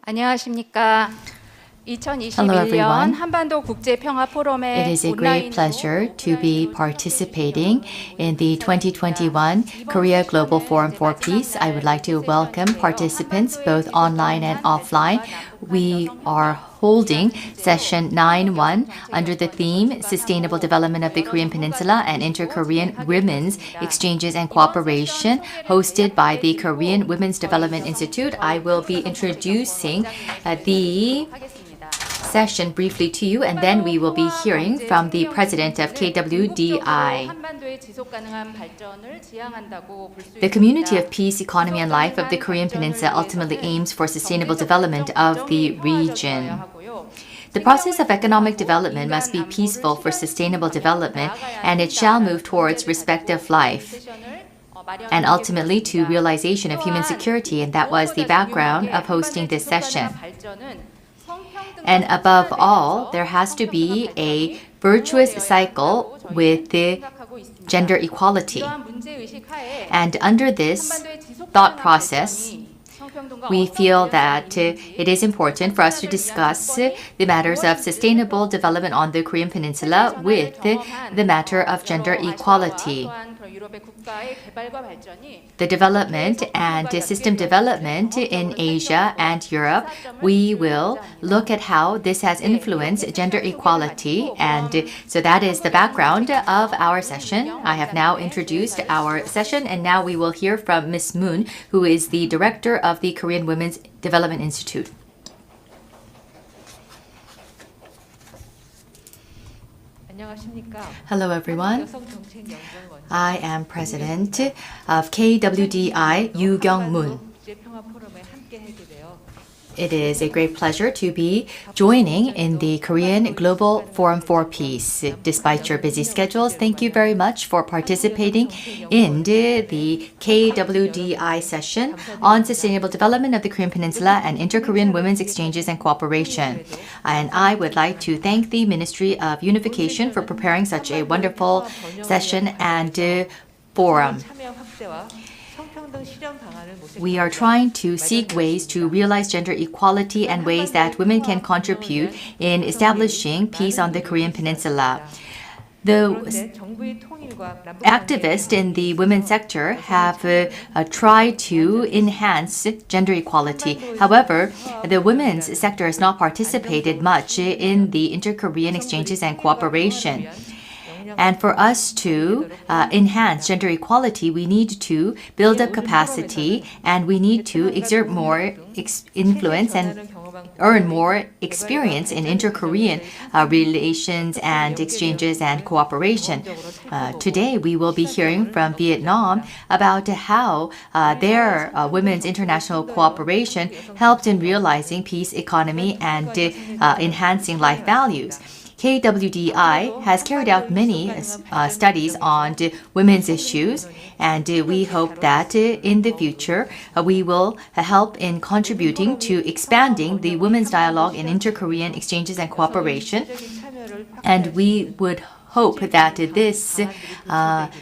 안녕하십니까. Hello, everyone. 2021 한반도 국제 평화 포럼의 It is a great pleasure to be participating in the 2021 Korea Global Forum for Peace. I would like to welcome participants both online and offline. We are holding session 9-1 under the theme Sustainable Development of the Korean Peninsula and Inter-Korean Women's Exchanges and Cooperation, hosted by the Korean Women's Development Institute. I will be introducing the session briefly to you, and then we will be hearing from the president of KWDI. The community of peace, economy, and life of the Korean Peninsula ultimately aims for sustainable development of the region. The process of economic development must be peaceful for sustainable development, and it shall move towards respective life and ultimately to realization of human security, and that was the background of hosting this session. And above all, there has to be a virtuous cycle with the gender equality. And under this thought process, we feel that it is important for us to discuss the matters of sustainable development on the Korean Peninsula with the matter of gender equality. The development and system development in Asia and Europe, we will look at how this has influenced gender equality, and so that is the background of our session. I have now introduced our session, and now we will hear from Ms. Moon, who is the director of the Korean Women's Development Institute. Hello, everyone. I am president of KWDI, Yoo Kyung-moon. It is a great pleasure to be joining in the Korean Global Forum for Peace. Despite your busy schedules, thank you very much for participating in the KWDI session on sustainable development of the Korean Peninsula and inter-Korean women's exchanges and cooperation. And I would like to thank the Ministry of Unification for preparing such a wonderful session and forum. We are trying to seek ways to realize gender equality and ways that women can contribute in establishing peace on the Korean Peninsula. The activists in the women's sector have tried to enhance gender equality. However, the women's sector has not participated much in the inter-Korean exchanges and cooperation. And for us to enhance gender equality, we need to build up capacity, and we need to exert more influence and earn more experience in inter-Korean relations and exchanges and cooperation. Today, we will be hearing from Vietnam about how their women's international cooperation helped in realizing peace, economy, and enhancing life values. KWDI has carried out many studies on women's issues, and we hope that in the future we will help in contributing to expanding the women's dialogue in inter-Korean exchanges and cooperation. And we would hope that this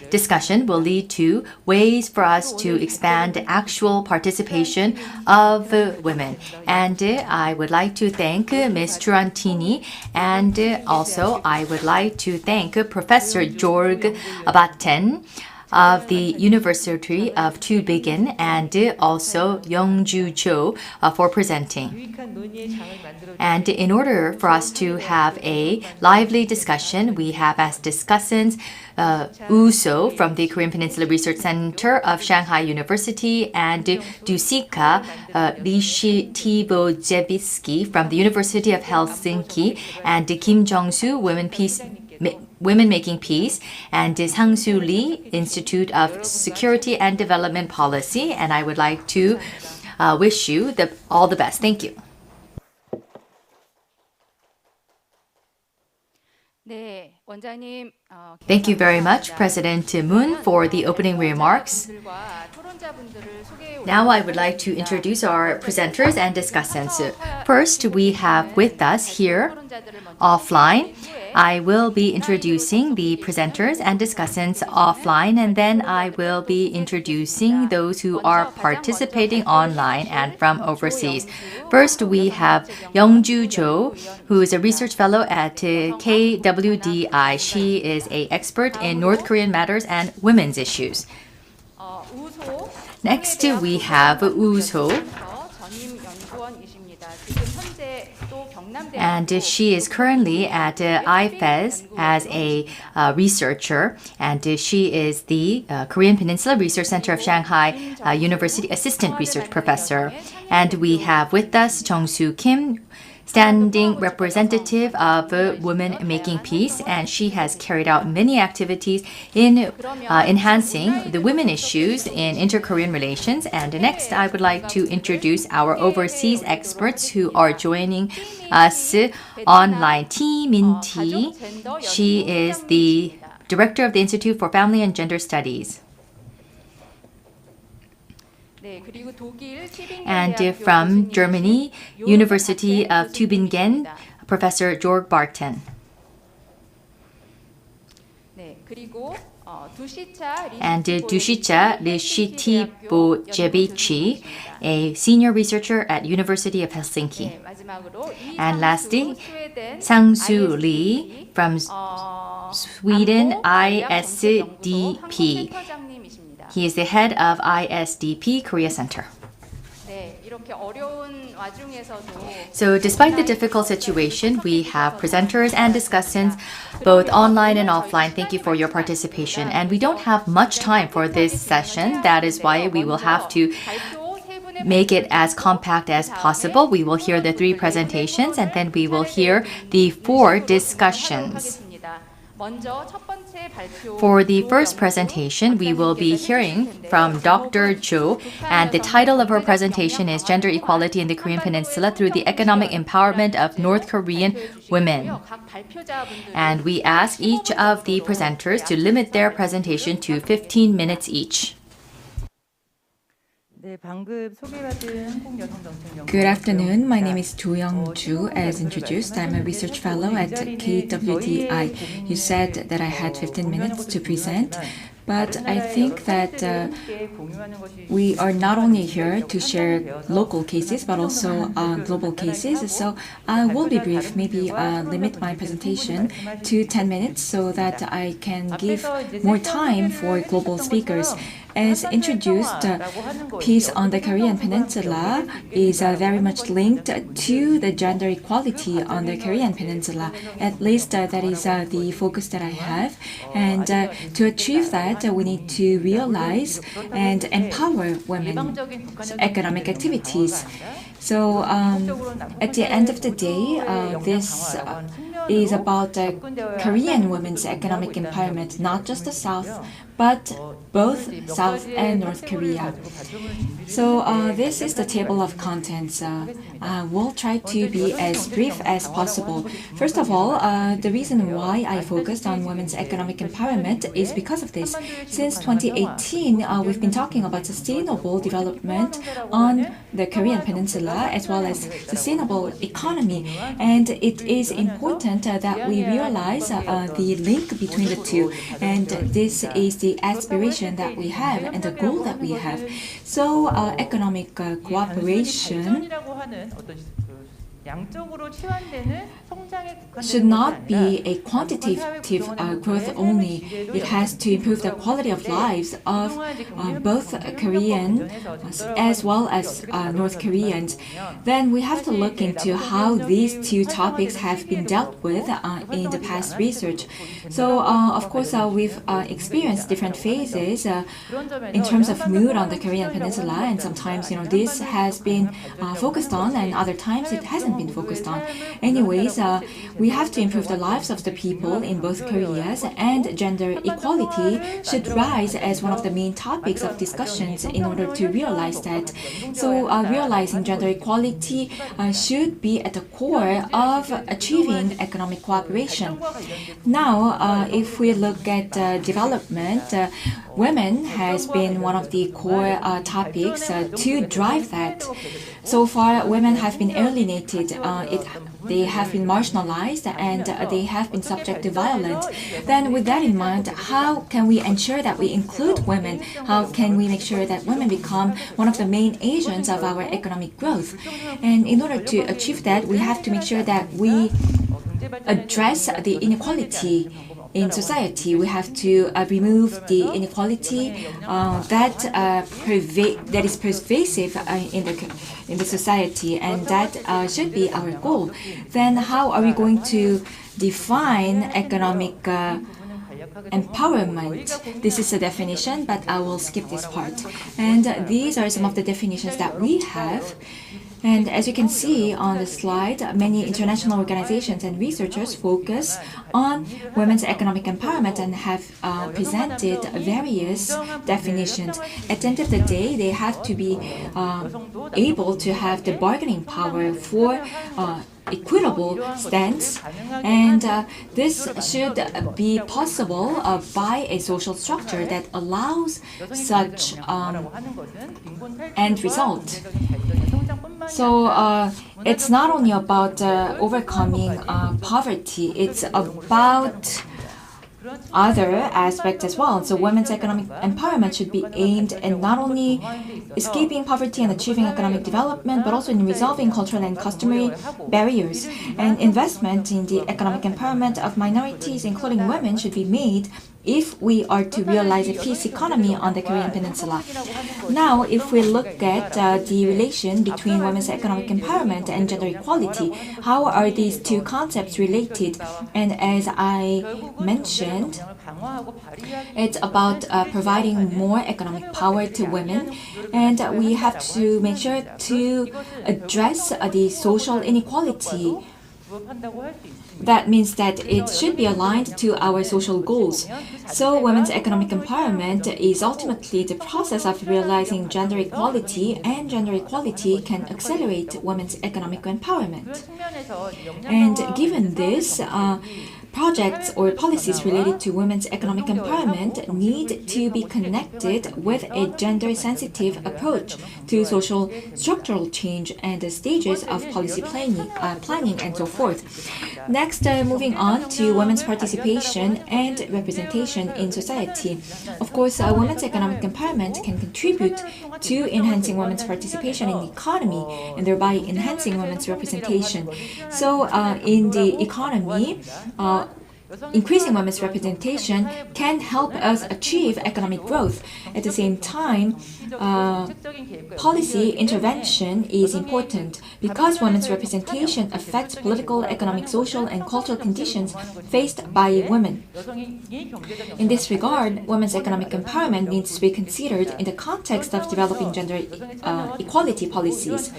discussion will lead to ways for us to expand actual participation of women. And I would like to thank Ms. Turantini, and also I would like to thank Professor Jorg Batten of the University of Tübingen, and also Youngju Cho for presenting. And in order for us to have a lively discussion, we have as discussants Uso from the Korean Peninsula Research Center of Shanghai University, and Dusika Lishtivojevitsky from the University of Helsinki, and Kim Jong-soo, Women Making Peace, and Sang-soo Lee, Institute of Security and Development Policy. And I would like to wish you all the best. Thank you. 네, 원장님 Thank you very much, President Moon, for the opening remarks. Now I would like to introduce our presenters and discussants. First, we have with us here, offline, I will be introducing the presenters and discussants offline, and then I will be introducing those who are participating online and from overseas. First, we have Youngju Jo, who is a research fellow at KWDI. She is an expert in North Korean matters and women's issues. Next, we have Woo-so, and she is currently at IFES as a researcher, and she is the Korean Peninsula Research Center of Shanghai University Assistant Research Professor. And we have with us Jung-soo Kim, standing representative of Women Making Peace, and she has carried out many activities in enhancing the women issues in inter-Korean relations. And next, I would like to introduce our overseas experts who are joining us online. T. Min-T. She is the director of the Institute for Family and Gender Studies. And from Germany, University of Tübingen, Professor Georg Barton. And Dushicha Lishitibojevici, a senior researcher at University of Helsinki. And lastly, Sang-soo Lee from Sweden ISDP. He is the head of ISDP Korea Center. So despite the difficult situation, we have presenters and discussants both online and offline. Thank you for your participation. And we don't have much time for this session. That is why we will have to make it as compact as possible. We will hear the 3 presentations and then we will hear the 4 discussions. For the first presentation, we will be hearing from Dr. Jo, and the title of her presentation is Gender Equality in the Korean Peninsula Through the Economic Empowerment of North Korean Women. And we ask each of the presenters to limit their presentation to 15 minutes each. Good afternoon. My name is Jo Young-ju, as introduced. I'm a research fellow at KWDI. You said that I had 15 minutes to present, but I think that we are not only here to share local cases, but also global cases. So I will be brief, maybe limit my presentation to 10 minutes so that I can give more time for global speakers. As introduced, peace on the Korean Peninsula is very much linked to the gender equality on the Korean Peninsula. At least that is the focus that I have. And to achieve that, we need to realize and empower women's economic activities. So at the end of the day, this is about Korean women's economic empowerment, not just the South, but both South and North Korea. So this is the table of contents. We'll try to be as brief as possible. First of all, the reason why I focused on women's economic empowerment is because of this. Since 2018, we've been talking about sustainable development on the Korean Peninsula as well as sustainable economy. And it is important that we realize the link between the two. And this is the aspiration that we have and the goal that we have. So economic cooperation should not be a quantitative growth only. It has to improve the quality of lives of both Korean as well as North Koreans. Then we have to look into how these two topics have been dealt with in the past research. So of course we've experienced different phases in terms of mood on the Korean Peninsula, and sometimes this has been focused on and other times it hasn't hasn't been focused on. Anyways, we have to improve the lives of the people in both Koreas, and gender equality should rise as one of the main topics of discussions in order to realize that. So realizing gender equality should be at the core of achieving economic cooperation. Now, if we look at development, women has been one of the core topics to drive that. So far, women have been alienated. They have been marginalized and they have been subject to violence. Then with that in mind, how can we ensure that we include women? How can we make sure that women become one of the main agents of our economic growth? And in order to achieve that, we have to make sure that we address the inequality in society. We have to remove the inequality that is pervasive in the society, and that should be our goal. Then how are we going to define economic empowerment? This is a definition, but I will skip this part. And these are some of the definitions that we have. And as you can see on the slide, many international organizations and researchers focus on women's economic empowerment and have presented various definitions. At the end of the day, they have to be able to have the bargaining power for equitable stance, and this should be possible by a social structure that allows such end result. So it's not only about overcoming poverty, it's about other aspects as well. So women's economic empowerment should be aimed at not only escaping poverty and achieving economic development, but also in resolving cultural and customary barriers. And investment in the economic empowerment of minorities, including women, should be made if we are to realize a peace economy on the Korean Peninsula. Now, if we look at the relation between women's economic empowerment and gender equality, how are these two concepts related? And as I mentioned, it's about providing more economic power to women, and we have to make sure to address the social inequality. That means that it should be aligned to our social goals. So women's economic empowerment is ultimately the process of realizing gender equality, and gender equality can accelerate women's economic empowerment. And given this, projects or policies related to women's economic empowerment need to be connected with a gender-sensitive approach to social structural change and the stages of policy planning and so forth. Next, moving on to women's participation and representation in society. Of course, women's economic empowerment can contribute to enhancing women's participation in the economy and thereby enhancing women's representation. So in the economy, increasing women's representation can help us achieve economic growth. At the same time, policy intervention is important because women's representation affects political, economic, social, and cultural conditions faced by women. In this regard, women's economic empowerment needs to be considered in the context of developing gender equality policies.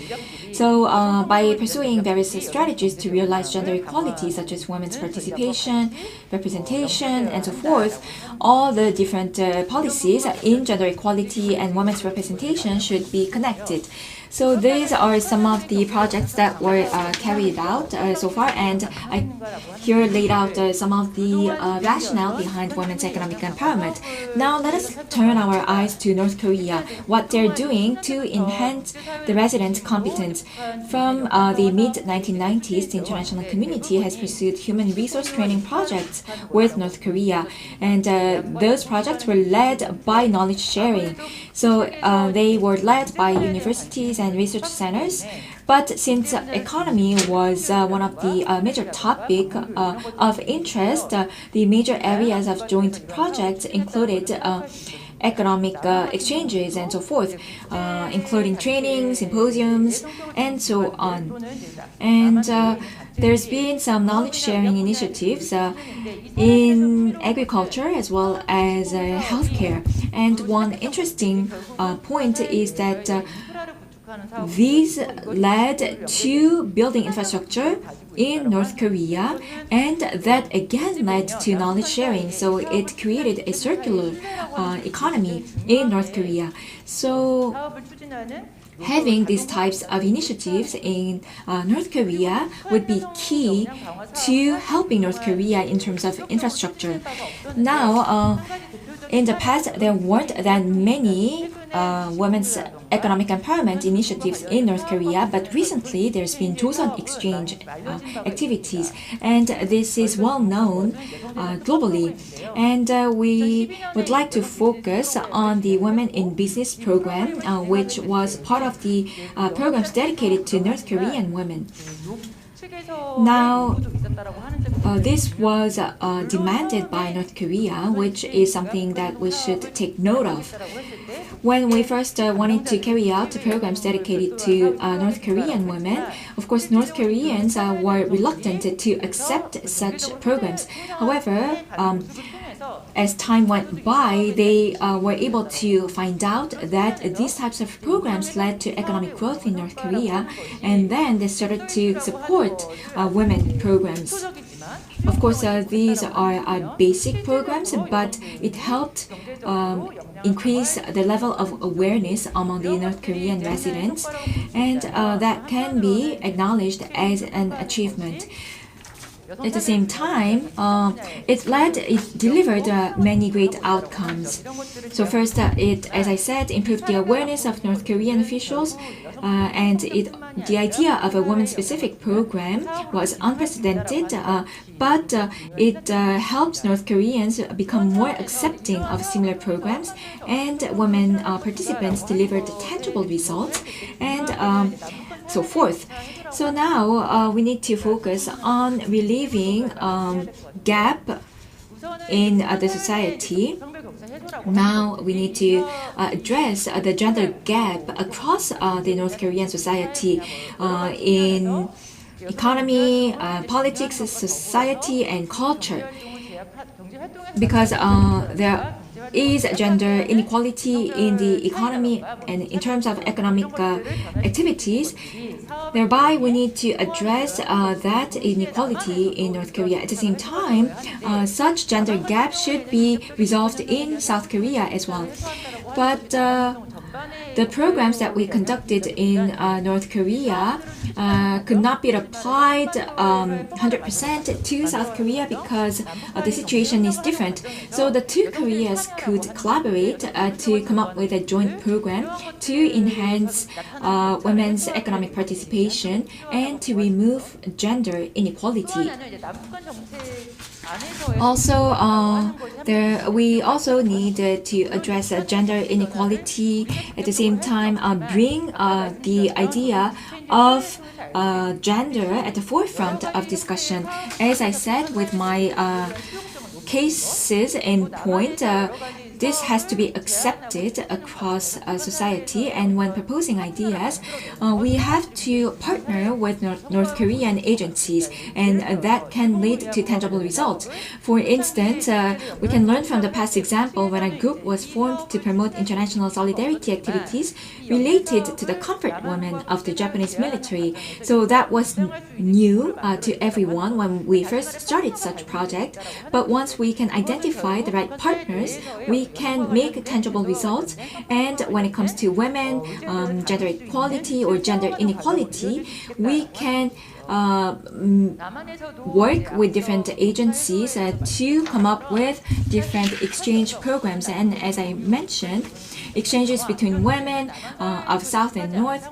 So, by pursuing various strategies to realize gender equality, such as women's participation, representation, and so forth, all the different policies in gender equality and women's representation should be connected. So these are some of the projects that were carried out so far, and I here laid out some of the rationale behind women's economic empowerment. Now let us turn our eyes to North Korea, what they're doing to enhance the resident competence. From the mid-1990s, the international community has pursued human resource training projects with North Korea, and those projects were led by knowledge sharing. So they were led by universities and research centers. But since economy was one of the major topic of interest, the major areas of joint projects included economic exchanges and so forth, including training, symposiums, and so on. And there's been some knowledge sharing initiatives in agriculture as well as healthcare. And one interesting point is that these led to building infrastructure in North Korea, and that again led to knowledge sharing. So it created a circular economy in North Korea. So having these types of initiatives in North Korea would be key to helping North Korea in terms of infrastructure. Now, in the past, there weren't that many women's economic empowerment initiatives in North Korea, but recently there's been Joseon exchange activities, and this is well known globally. And we would like to focus on the Women in Business program, which was part of the programs dedicated to North Korean women. Now, this was demanded by North Korea, which is something that we should take note of. When we first wanted to carry out programs dedicated to North Korean women, of course, North Koreans were reluctant to accept such programs. However, as time went by, they were able to find out that these types of programs led to economic growth in North Korea, and then they started to support women programs. Of course, these are basic programs, but it helped increase the level of awareness among the North Korean residents, and that can be acknowledged as an achievement. At the same time, it delivered many great outcomes. So first, it, as I said, improved the awareness of North Korean officials, and the idea of a women-specific program was unprecedented, but it helps North Koreans become more accepting of similar programs, and women participants delivered tangible results, and so forth. So now we need to focus on relieving gap in the society. Now we need to address the gender gap across the North Korean society in economy, politics, society, and culture. Because there is gender inequality in the economy and in terms of economic activities. Thereby, we need to address that inequality in North Korea. At the same time, such gender gaps should be resolved in South Korea as well. But the programs that we conducted in North Korea could not be applied 100% to South Korea because the situation is different. So the two Koreas could collaborate to come up with a joint program to enhance women's economic participation and to remove gender inequality. Also, we also need to address gender inequality. At the same time, bring the idea of gender at the forefront of discussion. As I said with my cases in point, this has to be accepted across society, and when proposing ideas, we have to partner with North Korean agencies, and that can lead to tangible results. For instance, we can learn from the past example when a group was formed to promote international solidarity activities related to the comfort women of the Japanese military. So that was new to everyone when we first started such project, but once we can identify the right partners, we can make tangible results. And when it comes to women, gender equality or gender inequality, we can work with different agencies to come up with different exchange programs. And as I mentioned, exchanges between women of South and North,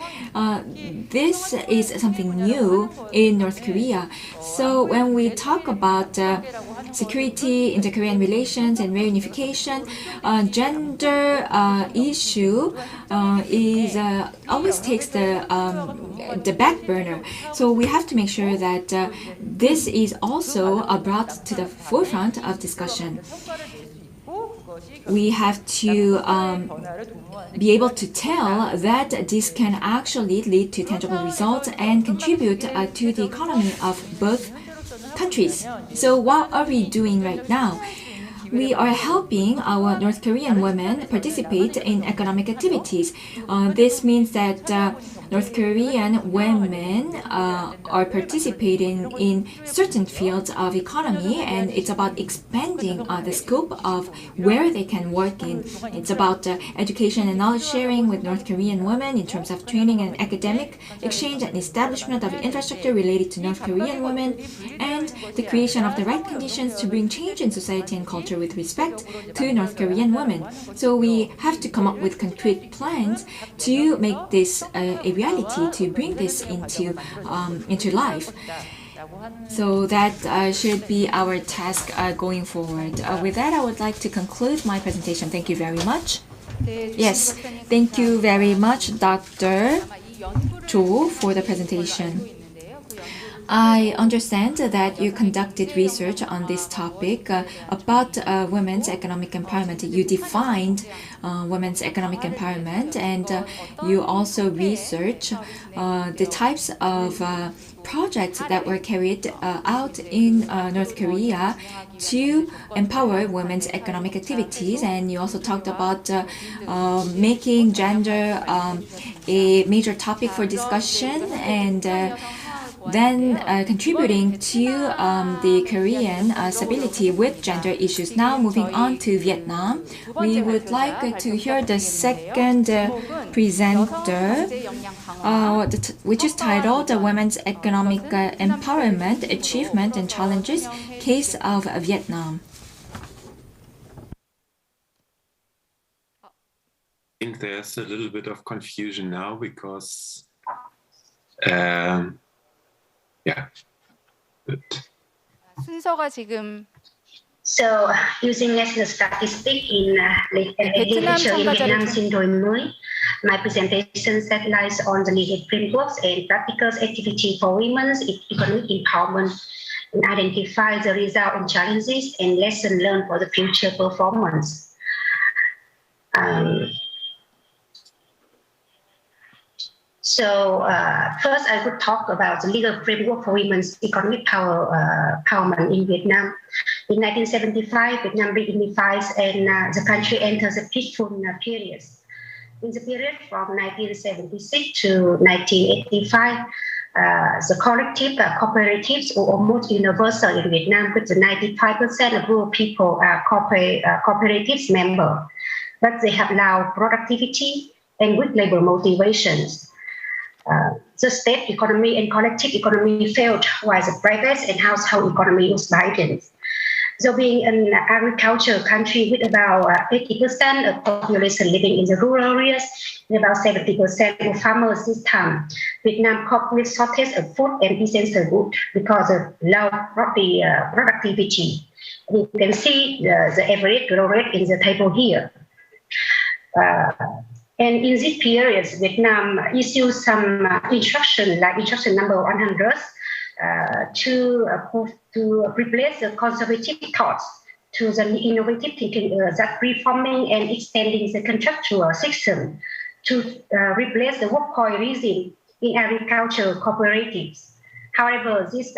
this is something new in North Korea. So when we talk about security, inter-Korean relations, and reunification, gender issue is always takes the back burner. So we have to make sure that this is also brought to the forefront of discussion. We have to be able to tell that this can actually lead to tangible results and contribute to the economy of both countries. So what are we doing right now? We are helping our North Korean women participate in economic activities. This means that North Korean women are participating in certain fields of economy, and it's about expanding the scope of where they can work in. It's about education and knowledge sharing with North Korean women in terms of training and academic exchange and establishment of infrastructure related to North Korean women, and the creation of the right conditions to bring change in society and culture with respect to North Korean women. So we have to come up with concrete plans to make this a reality, to bring this into life. So that should be our task going forward. With that, I would like to conclude my presentation. Thank you very much. Yes, thank you very much, Dr. Cho, for the presentation. I understand that you conducted research on this topic about women's economic empowerment. You defined women's economic empowerment, and you also research the types of projects that were carried out in North Korea to empower women's economic activities. And you also talked about making gender a major topic for discussion, and then contributing to the Korean stability with gender issues. Now moving on to Vietnam, we would like to hear the second presenter, which is titled Women's Economic Empowerment, Achievement and Challenges, Case of Vietnam. I think there's a little bit of confusion now because yeah. Good. 순서가 지금 So, using national statistics in literature in Vietnam since đổi mới, my presentation satellites on the legal frameworks and practical activity for women's economic empowerment and identify the results and challenges and lessons learned for the future performance. First, I would talk about the legal framework for women's economic empowerment in Vietnam. In 1975, Vietnam reunifies and the country enters a peaceful period. In the period from 1976 to 1985, the collective cooperatives are almost universal in Vietnam, with 95% of rural people are cooperatives members, but they have low productivity and weak labor motivations. The state economy and collective economy failed, while the private and household economy was widened. So being an agricultural country with about 80% of population living in the rural areas and about 70% of farmers this time, Vietnam coped with shortage of food and essential goods because of low productivity. You can see the average growth rate in the table here. And in this period, Vietnam issued some instruction, like instruction number 100, to replace the conservative thoughts to the innovative thinking that reforming and extending the contractual system to replace the workpoint regime in agricultural cooperatives. However, this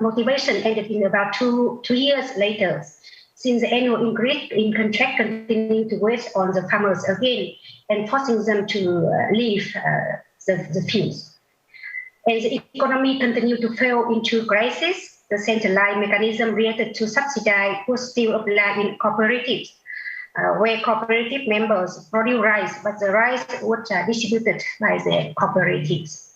motivation ended in about two years later, since the annual increase in contract continued to weigh on the farmers again and forcing them to leave the fields. And the economy continued to fall into crisis. The centralized mechanism related to subsidies was still applied in cooperatives, where cooperative members produce rice, but the rice was distributed by the cooperatives.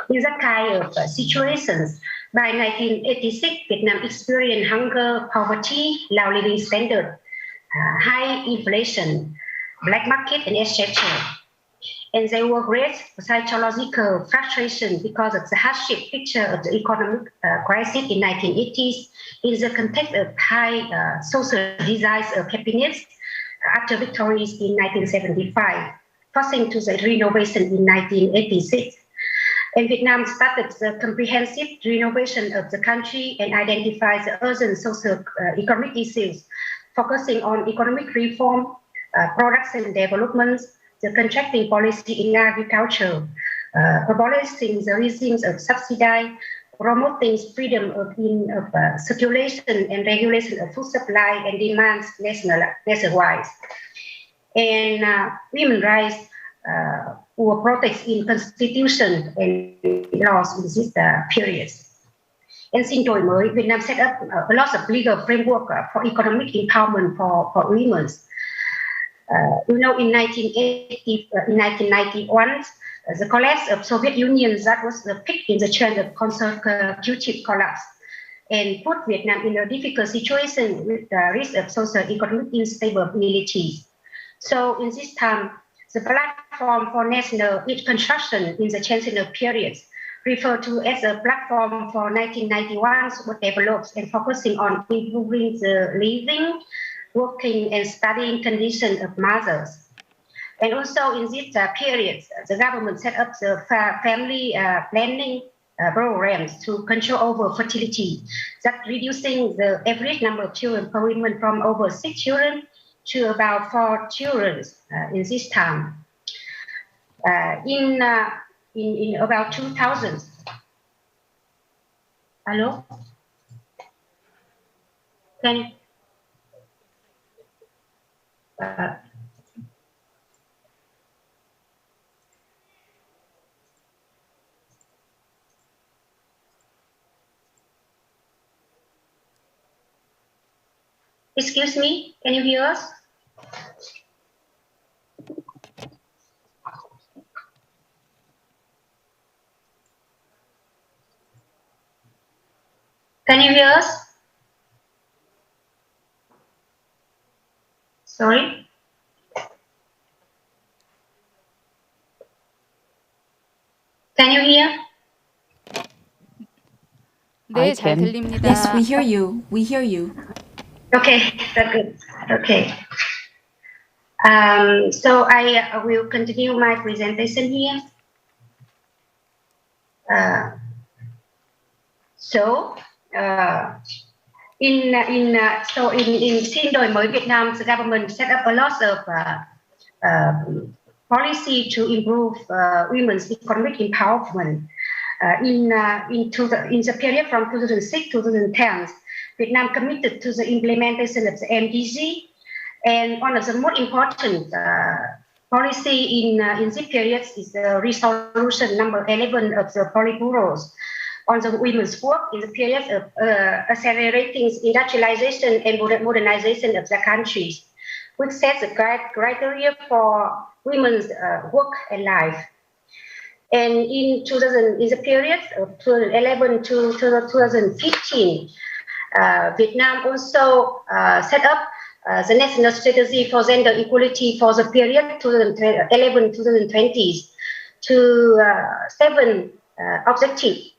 In that kind of situations, by 1986, Vietnam experienced hunger, poverty, low living standard, high inflation, black market, and etc. And there were great psychological frustration because of the hardship picture of the economic crisis in 1980s in the context of high social desires of happiness after victories in 1975, forcing to the renovation in 1986. And Vietnam started the comprehensive renovation of the country and identified the urgent social economic issues, focusing on economic reform, production development, the contracting policy in agriculture, abolishing the regimes of subsidy, promoting freedom of circulation and regulation of food supply and demands nationwide. And women's rights were protected in constitution and laws in this period. And since đổi mới, Vietnam set up a lot of legal framework for economic empowerment for women. In 1991, the collapse of Soviet Union, that was the peak in the trend of consecutive collapse, and put Vietnam in a difficult situation with the risk of socio-economic instability. So in this time, the platform for national reconstruction in the transitional period, referred to as a platform for 1991, was developed and focusing on improving the living, working, and studying conditions of mothers. And also in this period, the government set up the family planning programs to control over fertility, that reducing the average number of children per woman from over 6 children to about 4 children in this time. In about 2000. Hello? Can excuse me, can you hear us? Can you hear us? Sorry? Can you hear? 네, 잘 들립니다. Yes, we hear you. We hear you. Okay, that's good. Okay. So I will continue my presentation here. Xin đổi mới Vietnam, the government set up a lot of policy to improve women's economic empowerment. In the period from 2006 to 2010, Vietnam committed to the implementation of the MDG, and one of the most important policy in this period is the resolution number 11 of the Politburo on the women's work in the period of accelerating industrialization and modernization of the countries, which sets the criteria for women's work and life. And in the period of 2011 to 2015, Vietnam also set up the National Strategy for Gender Equality for the period 2011-2020 to 7 objectives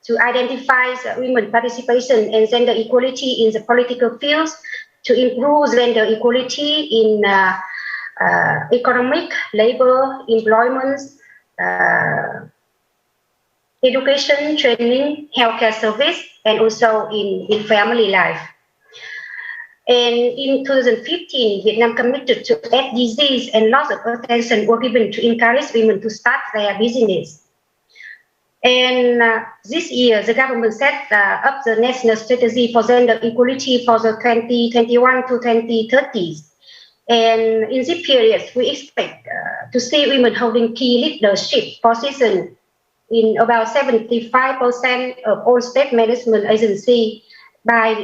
to identify women's participation and gender equality in the political fields, to improve gender equality in economic, labor, employment, education, training, healthcare service, and also in family life. And in 2015, Vietnam committed to SDGs, and lots of attention were given to encourage women to start their business. And this year, the government set up the National Strategy for Gender Equality for the 2021 to 2030s. And in this period, we expect to see women holding key leadership positions in about 75% of all state management agencies by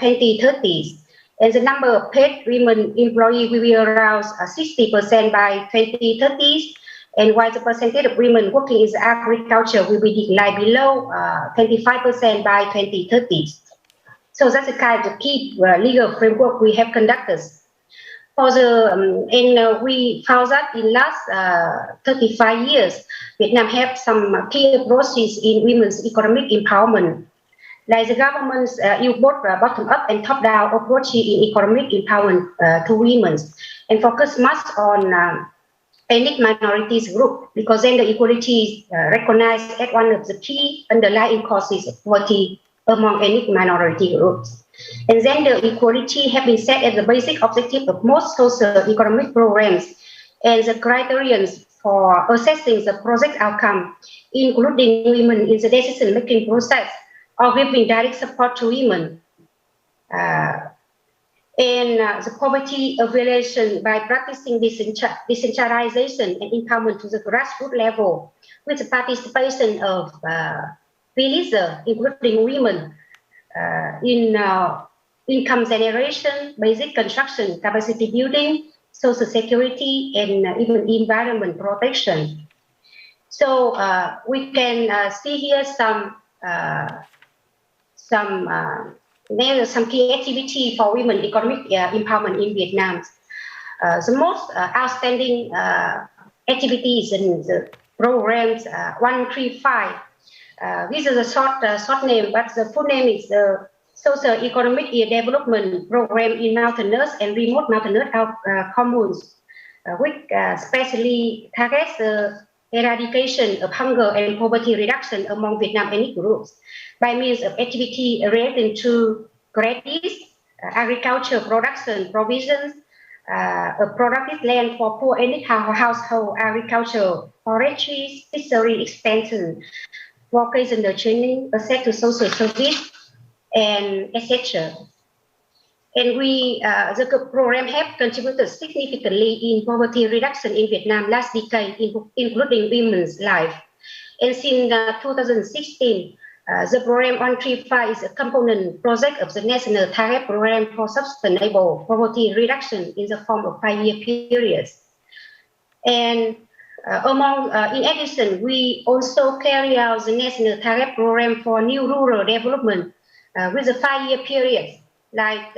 2030s. And the number of paid women employees will be around 60% by 2030s. And while the percentage of women working in agriculture will be declined below 25% by 2030s. So that's the kind of key legal framework we have conducted. For the and we found that in last 35 years, Vietnam have some key approaches in women's economic empowerment. Like the government's use both bottom-up and top-down approach in economic empowerment to women, and focus much on ethnic minorities group, because gender equality is recognized as one of the key underlying causes of poverty among ethnic minority groups. And gender equality have been set as the basic objective of most socio-economic programs, and the criterion for assessing the project outcome, including women in the decision-making process, or giving direct support to women. And the poverty alleviation by practicing decentralization and empowerment to the grassroots level with the participation of villagers, including women, in income generation, basic construction, capacity building, social security, and even environment protection. So we can see here some key activity for women economic empowerment in Vietnam. The most outstanding activities in the programs 135. This is a short name, but the full name is the Social Economic Development Program in mountainous and remote mountainous communes, which especially targets the eradication of hunger and poverty reduction among Vietnam ethnic groups by means of activity related to credits, agriculture production provisions, a productive land for poor ethnic household, agriculture, forestry, fishery expansion, vocational training, access to social service, and etc. And the program have contributed significantly in poverty reduction in Vietnam last decade, including women's life. And since 2016, the program 135 is a component project of the National Target Program for Sustainable Poverty Reduction in the form of 5-year periods. And in addition, we also carry out the National Target Program for New Rural Development with a 5-year period, like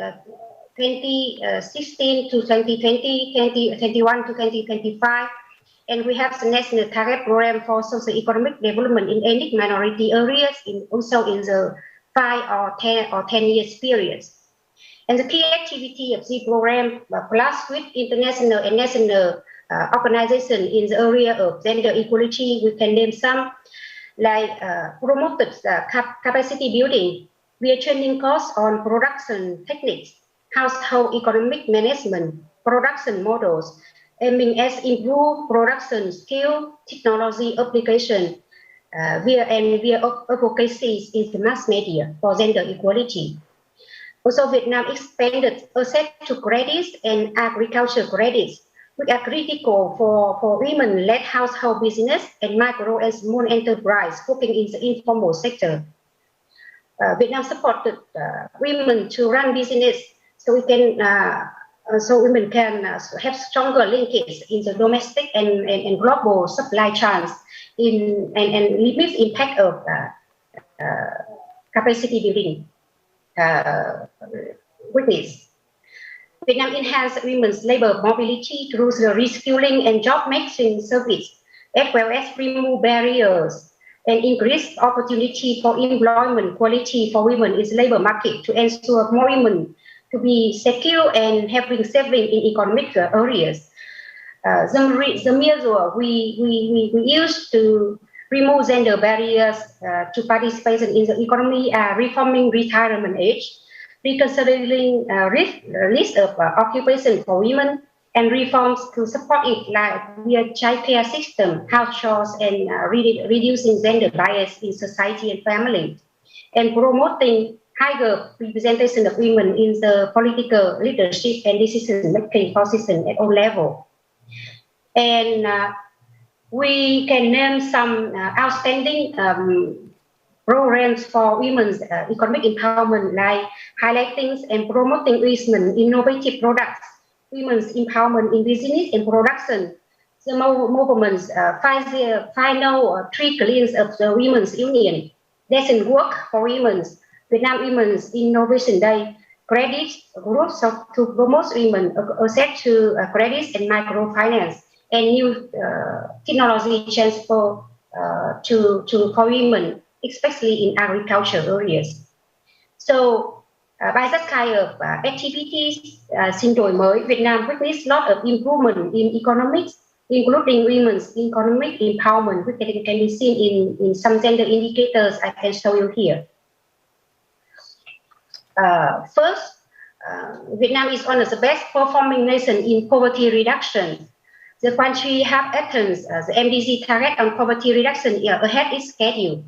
2016 to 2020, 2021 to 2025. And we have the National Target Program for Socio-Economic Development in ethnic minority areas, also in the 5 or 10 years periods. And the key activity of the program, plus with international and national organization in the area of gender equality, we can name some, like promoted capacity building. We are training course on production techniques, household economic management, production models, aiming at improve production skill, technology application, via advocacy in the mass media for gender equality. Also, Vietnam expanded access to credits and agriculture credits, which are critical for women-led household business and micro and small enterprise working in the informal sector. Vietnam supported women to run business so women can have stronger linkage in the domestic and global supply chains and limit impact of capacity building weakness. Vietnam enhanced women's labor mobility through the reskilling and job matching service, as well as remove barriers and increase opportunity for employment quality for women in the labor market to ensure more women to be secure and having saving in economic areas. The measure we use to remove gender barriers to participation in the economy are reforming retirement age, reconsidering list of occupation for women, and reforms to support it, like via child care system, house chores, and reducing gender bias in society and family, and promoting higher representation of women in the political leadership and decision-making position at all levels. And we can name some outstanding programs for women's economic empowerment, like highlighting and promoting women's innovative products, women's empowerment in business and production, the movement's final 3 cleans of the Women's Union, decent work for women's, Vietnam Women's Innovation Day, credits groups to promote women access to credits and microfinance, and new technology transfer for women, especially in agriculture areas. So by that kind of activities, since đổi mới, Vietnam witnessed a lot of improvement in economics, including women's economic empowerment, which can be seen in some gender indicators I can show you here. First, Vietnam is one of the best performing nations in poverty reduction. The country have attained the MDG target on poverty reduction ahead its schedule.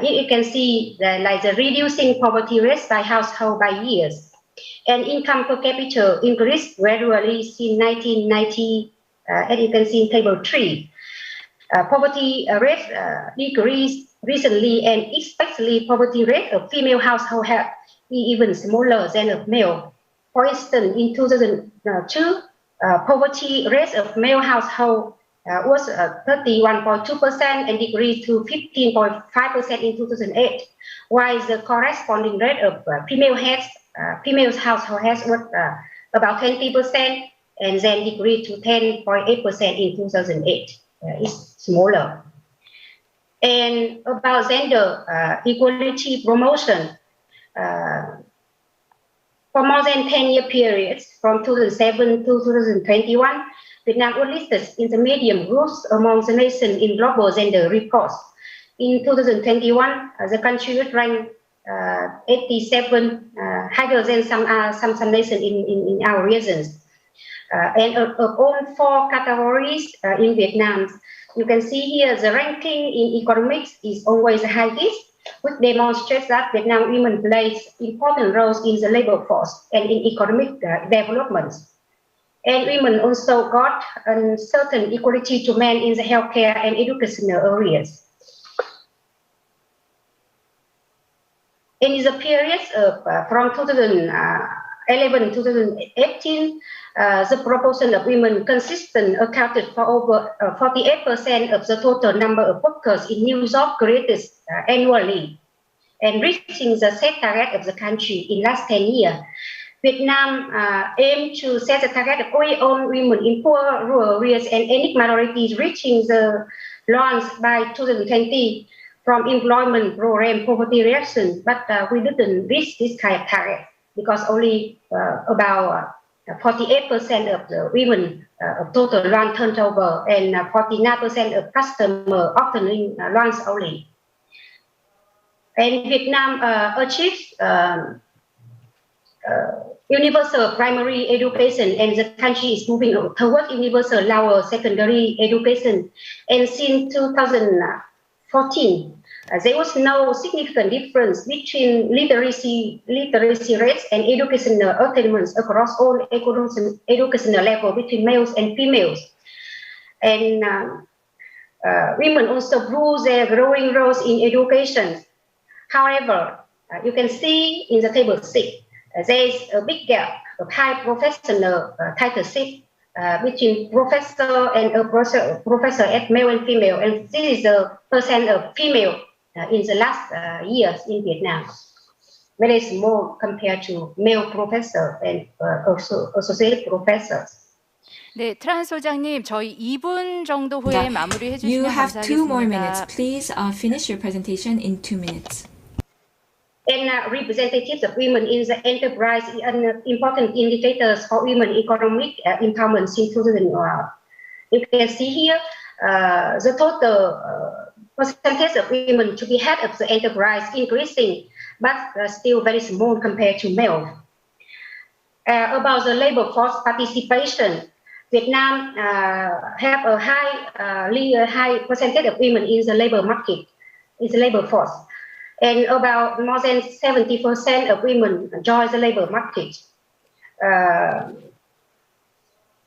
You can see the reducing poverty rates by household by years. And income per capita increased gradually since 1990, as you can see in table 3. Poverty rate decreased recently, and especially poverty rate of female household have been even smaller than of male. For instance, in 2002, poverty rate of male household was 31.2% and decreased to 15.5% in 2008, while the corresponding rate of female household heads was about 20% and then decreased to 10.8% in 2008. It's smaller. And about gender equality promotion, for more than 10-year periods, from 2007 to 2021, Vietnam was listed in the medium groups among the nations in global gender reports. In 2021, the country was ranked 87, higher than some nations in our regions. And of all 4 categories in Vietnam, you can see here the ranking in economics is always the highest, which demonstrates that Vietnam women plays important roles in the labor force and in economic development. And women also got a certain equality to men in the healthcare and educational areas. In the period of from 2011 to 2018, the proportion of women consistent accounted for over 48% of the total number of workers in new jobs created annually, and reaching the set target of the country in last 10 years. Vietnam aimed to set the target of all women in poor rural areas and ethnic minorities, reaching the launch by 2020 from employment program poverty reduction, but we didn't reach this kind of target because only about 48% of the women of total loan turnover and 49% of customer obtaining loans only. And Vietnam achieves universal primary education, and the country is moving towards universal lower secondary education. And since 2014, there was no significant difference between literacy rates and educational attainments across all educational levels between males and females. And women also grew their growing roles in education. However, you can see in the table 6, there is a big gap of high professional titleship between professor and a professor at male and female, and this is the percent of female in the last years in Vietnam. Very small compared to male professor and also associate professors. 네, 트란스 소장님, 저희 2분 정도 후에 마무리해 주시면 You have 감사하겠습니다. 2 more minutes. Please finish your presentation in 2 minutes. And representatives of women in the enterprise are important indicators for women economic empowerment since 2001. You can see here the total percentage of women to be head of the enterprise increasing, but still very small compared to male. About the labor force participation, Vietnam have a high percentage of women in the labor market, in the labor force. And about more than 70% of women join the labor market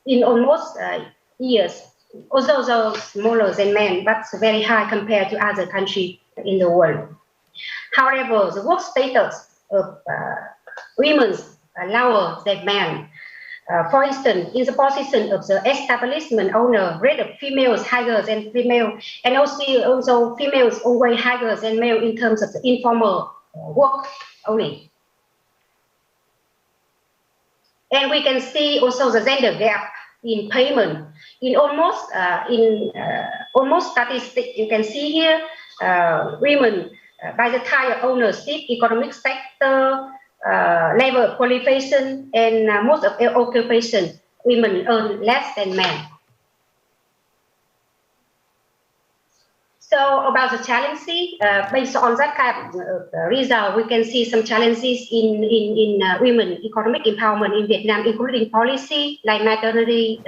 in almost years, although smaller than men, but very high compared to other countries in the world. However, the work status of women are lower than men. For instance, in the position of the establishment owner, rate of females higher than female, and also females always higher than male in terms of the informal work only. And we can see also the gender gap in payment. In almost statistics, you can see here women by the type of ownership, economic sector, level of qualification, and most of their occupation, women earn less than men. So about the challenges, based on that kind of result, we can see some challenges in women economic empowerment in Vietnam, including policy like maternity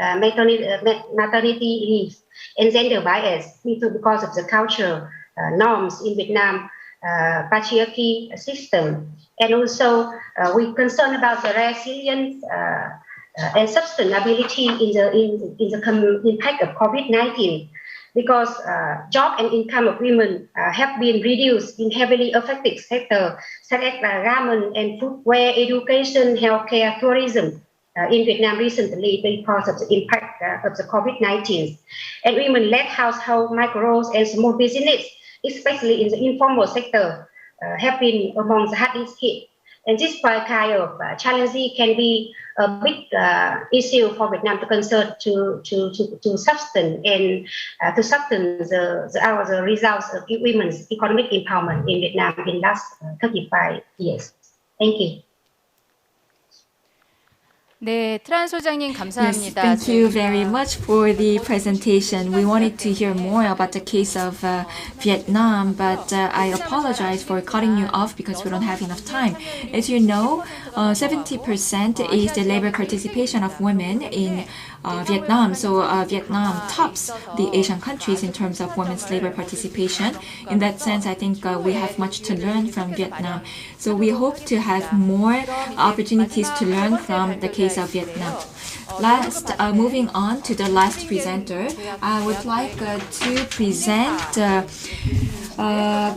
leave and gender bias because of the cultural norms in Vietnam. patriarchy system. And also, we're concerned about the resilience and sustainability in the impact of COVID-19, because job and income of women have been reduced in heavily affected sectors such as garment and footwear, education, healthcare, tourism in Vietnam recently because of the impact of the COVID-19. And women-led household, micros, and small business, especially in the informal sector, have been among the hardest hit. And this kind of challenge can be a big issue for Vietnam to concern to sustain and to sustain the results of women's economic empowerment in Vietnam in last 35 years. Thank you. 네, 트란 소장님 Yes, 감사합니다. thank you very much for the presentation. We wanted to hear more about the case of Vietnam, but I apologize for cutting you off because we don't have enough time. As you know, 70% is the labor participation of women in Vietnam. So Vietnam tops the Asian countries in terms of women's labor participation. In that sense, I think we have much to learn from Vietnam. So we hope to have more opportunities to learn from the case of Vietnam. Last, moving on to the last presenter, I would like to present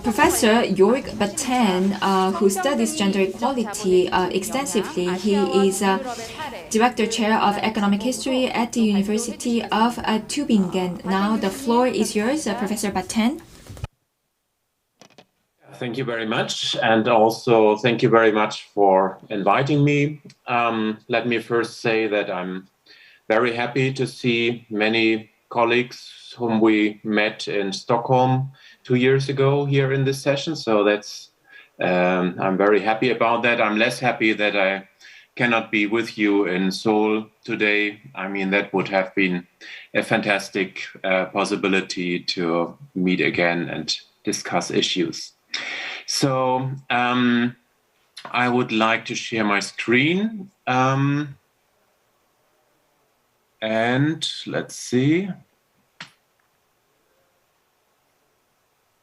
Professor York Batten, who studies gender equality extensively. He is Director Chair of Economic History at the University of Tübingen. Now the floor is yours, Professor Batten. Thank you very much, and also thank you very much for inviting me. Let me first say that I'm very happy to see many colleagues whom we met in Stockholm 2 years ago here in this session. So that's I'm very happy about that. I'm less happy that I cannot be with you in Seoul today. I mean, that would have been a fantastic possibility to meet again and discuss issues. So I would like to share my screen. And let's see.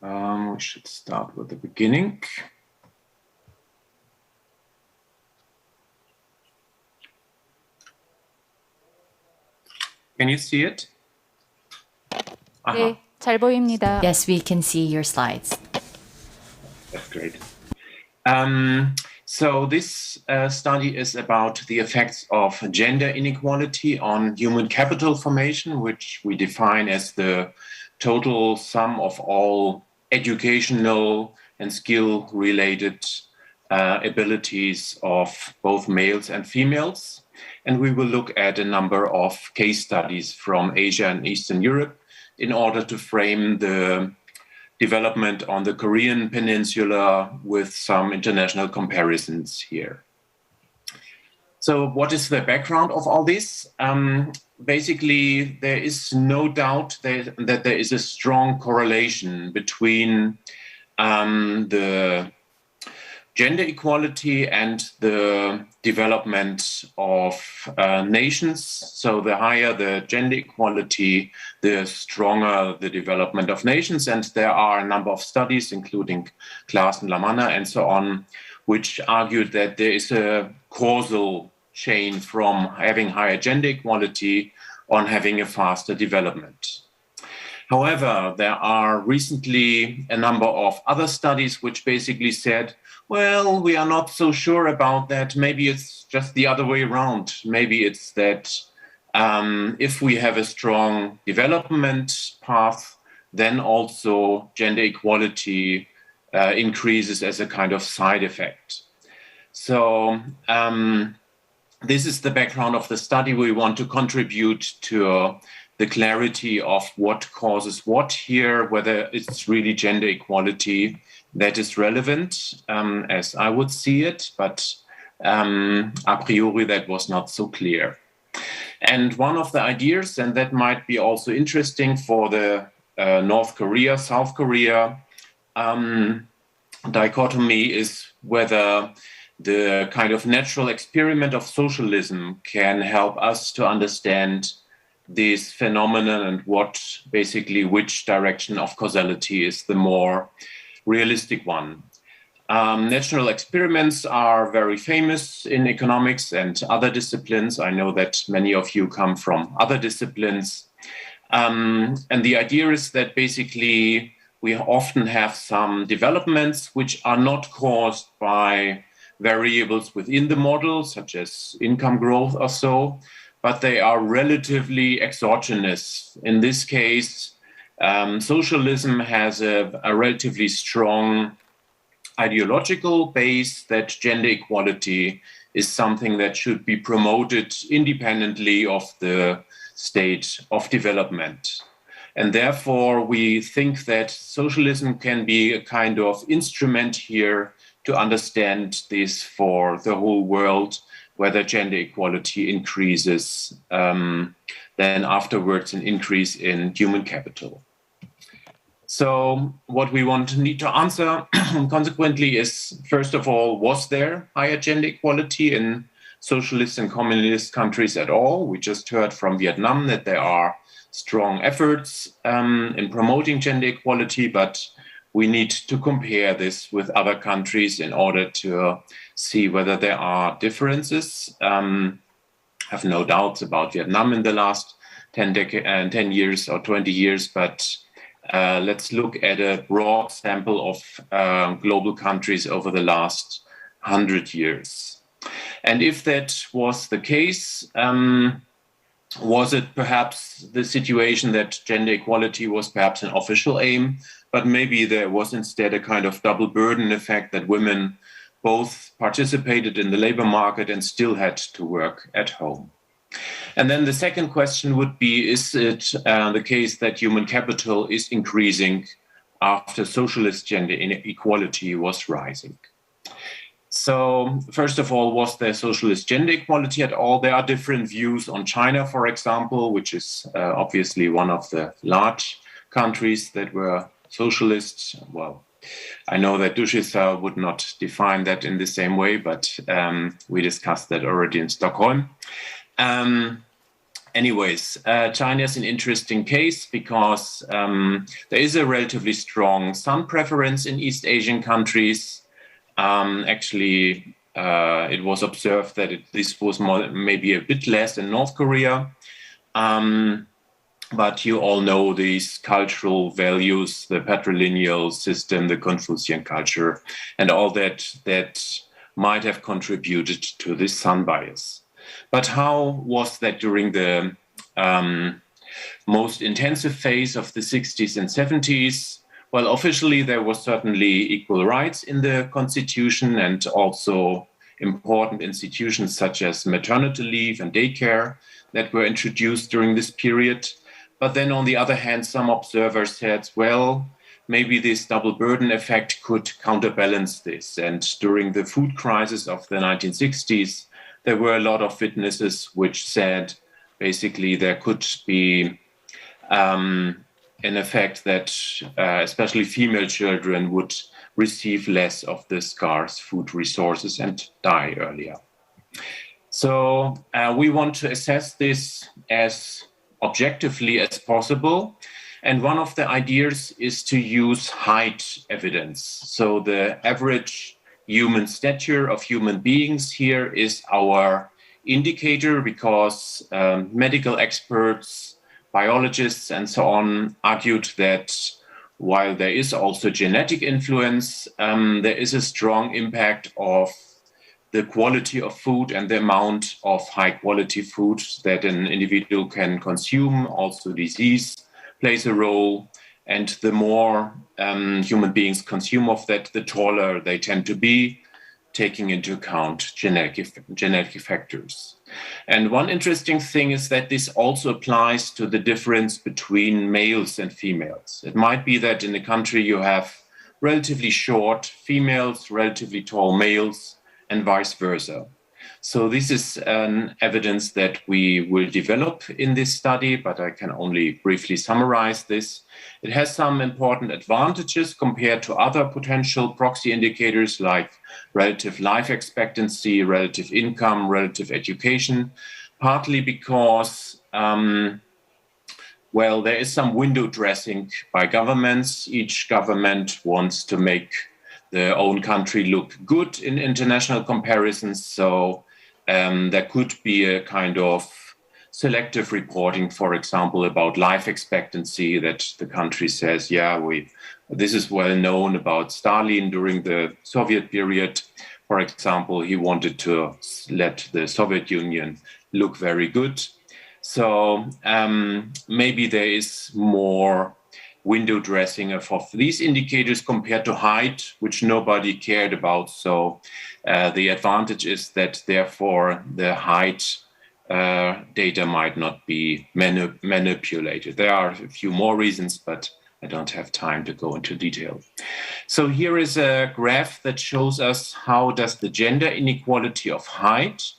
We should start with the beginning. Can you see it? 네, 잘 보입니다. Yes, we can see your slides. That's great. So this study is about the effects of gender inequality on human capital formation, which we define as the total sum of all educational and skill-related abilities of both males and females. And we will look at a number of case studies from Asia and Eastern Europe in order to frame the development on the Korean Peninsula with some international comparisons here. So what is the background of all this? Basically, there is no doubt that there is a strong correlation between the gender equality and the development of nations. So the higher the gender equality, the stronger the development of nations. And there are a number of studies, including Klaas and Lamanna and so on, which argued that there is a causal chain from having higher gender equality on having a faster development. However, there are recently a number of other studies which basically said, well, we are not so sure about that. Maybe it's just the other way around. Maybe it's that if we have a strong development path, then also gender equality increases as a kind of side effect. So this is the background of the study. We want to contribute to the clarity of what causes what here, whether it's really gender equality that is relevant, as I would see it, but a priori that was not so clear. And one of the ideas, and that might be also interesting for the North Korea, South Korea dichotomy, is whether the kind of natural experiment of socialism can help us to understand this phenomenon and what basically which direction of causality is the more realistic one. Natural experiments are very famous in economics and other disciplines. I know that many of you come from other disciplines. And the idea is that basically we often have some developments which are not caused by variables within the model, such as income growth or so, but they are relatively exogenous. In this case, socialism has a relatively strong ideological base that gender equality is something that should be promoted independently of the state of development. And therefore, we think that socialism can be a kind of instrument here to understand this for the whole world, whether gender equality increases, then afterwards an increase in human capital. So what we need to answer consequently is, first of all, was there higher gender equality in socialist and communist countries at all? We just heard from Vietnam that there are strong efforts in promoting gender equality, but we need to compare this with other countries in order to see whether there are differences. I have no doubts about Vietnam in the last 10 years or 20 years, but let's look at a broad sample of global countries over the last 100 years. And if that was the case, was it perhaps the situation that gender equality was perhaps an official aim, but maybe there was instead a kind of double burden effect that women both participated in the labor market and still had to work at home? And then the second question would be, is it the case that human capital is increasing after socialist gender inequality was rising? So first of all, was there socialist gender equality at all? There are different views on China, for example, which is obviously one of the large countries that were socialist. Well, I know that Dushisa would not define that in the same way, but we discussed that already in Stockholm. Anyways, China is an interesting case because there is a relatively strong sun preference in East Asian countries. Actually, it was observed that this was maybe a bit less in North Korea. But you all know these cultural values, the patrilineal system, the Confucian culture, and all that might have contributed to this sun bias. But how was that during the most intensive phase of the 60s and 70s? Well, officially, there was certainly equal rights in the constitution and also important institutions such as maternity leave and daycare that were introduced during this period. But then on the other hand, some observers said, well, maybe this double burden effect could counterbalance this. And during the food crisis of the 1960s, there were a lot of witnesses which said basically there could be an effect that especially female children would receive less of the scarce food resources and die earlier. So we want to assess this as objectively as possible. And one of the ideas is to use height evidence. So the average human stature of human beings here is our indicator because medical experts, biologists, and so on argued that while there is also genetic influence, there is a strong impact of the quality of food and the amount of high quality food that an individual can consume. Also disease plays a role. And the more human beings consume of that, the taller they tend to be, taking into account genetic factors. And one interesting thing is that this also applies to the difference between males and females. It might be that in a country you have relatively short females, relatively tall males, and vice versa. So this is an evidence that we will develop in this study, but I can only briefly summarize this. It has some important advantages compared to other potential proxy indicators like relative life expectancy, relative income, relative education, partly because well, there is some window dressing by governments. Each government wants to make their own country look good in international comparisons. So there could be a kind of selective reporting, for example, about life expectancy, that the country says, yeah, this is well known about Stalin during the Soviet period. For example, he wanted to let the Soviet Union look very good. So maybe there is more window dressing of these indicators compared to height, which nobody cared about. So the advantage is that therefore the height data might not be manipulated. There are a few more reasons, but I don't have time to go into detail. So here is a graph that shows us how does the gender inequality of height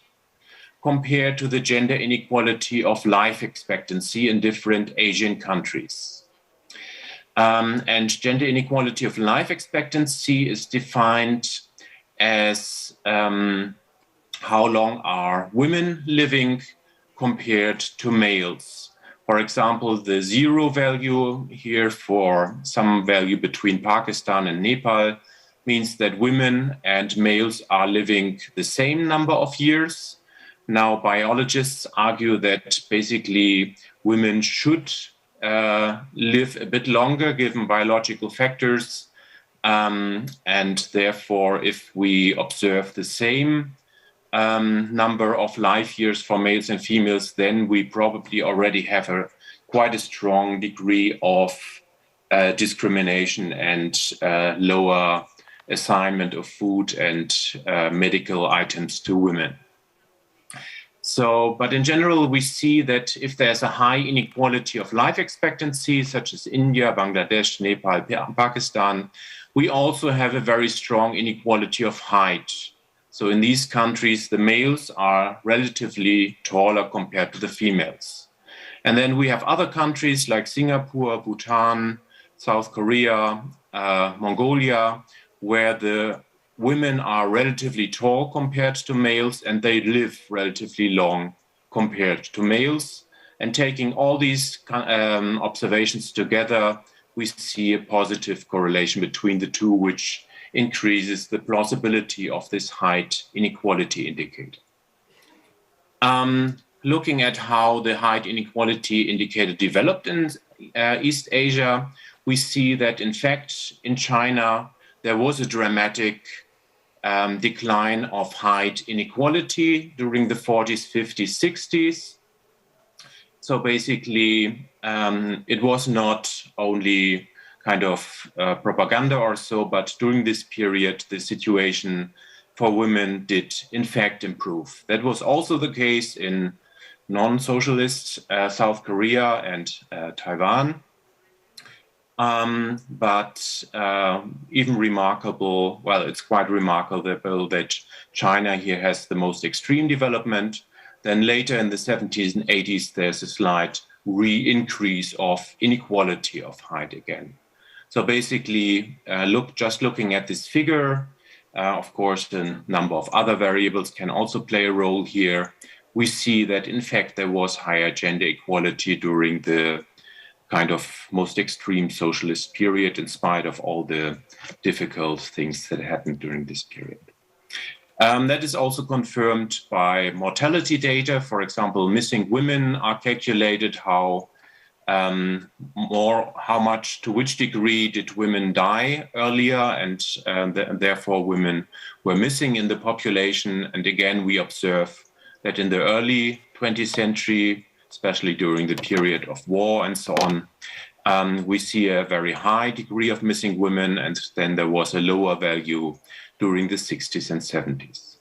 compare to the gender inequality of life expectancy in different Asian countries. And gender inequality of life expectancy is defined as how long are women living compared to males. For example, the 0 value here for some value between Pakistan and Nepal means that women and males are living the same number of years. Now, biologists argue that basically women should live a bit longer given biological factors. And therefore, if we observe the same number of life years for males and females, then we probably already have quite a strong degree of discrimination and lower assignment of food and medical items to women. So, but in general, we see that if there's a high inequality of life expectancy, such as India, Bangladesh, Nepal, Pakistan, we also have a very strong inequality of height. So in these countries, the males are relatively taller compared to the females. And then we have other countries like Singapore, Bhutan, South Korea, Mongolia, where the women are relatively tall compared to males and they live relatively long compared to males. And taking all these observations together, we see a positive correlation between the two, which increases the plausibility of this height inequality indicator. Looking at how the height inequality indicator developed in East Asia, we see that in fact in China there was a dramatic decline of height inequality during the 40s, 50s, 60s. So basically, it was not only kind of propaganda or so, but during this period, the situation for women did in fact improve. That was also the case in non-socialist South Korea and Taiwan. But even remarkable, well, it's quite remarkable that China here has the most extreme development. Then later in the 70s and 80s, there's a slight re-increase of inequality of height again. So basically, just looking at this figure, of course, the number of other variables can also play a role here. We see that, in fact, there was higher gender equality during the kind of most extreme socialist period, in spite of all the difficult things that happened during this period. That is also confirmed by mortality data. For example, missing women are calculated how much, to which degree did women die earlier, and therefore women were missing in the population. And again, we observe that in the early 20th century, especially during the period of war and so on, we see a very high degree of missing women, and then there was a lower value during the 60s and 70s.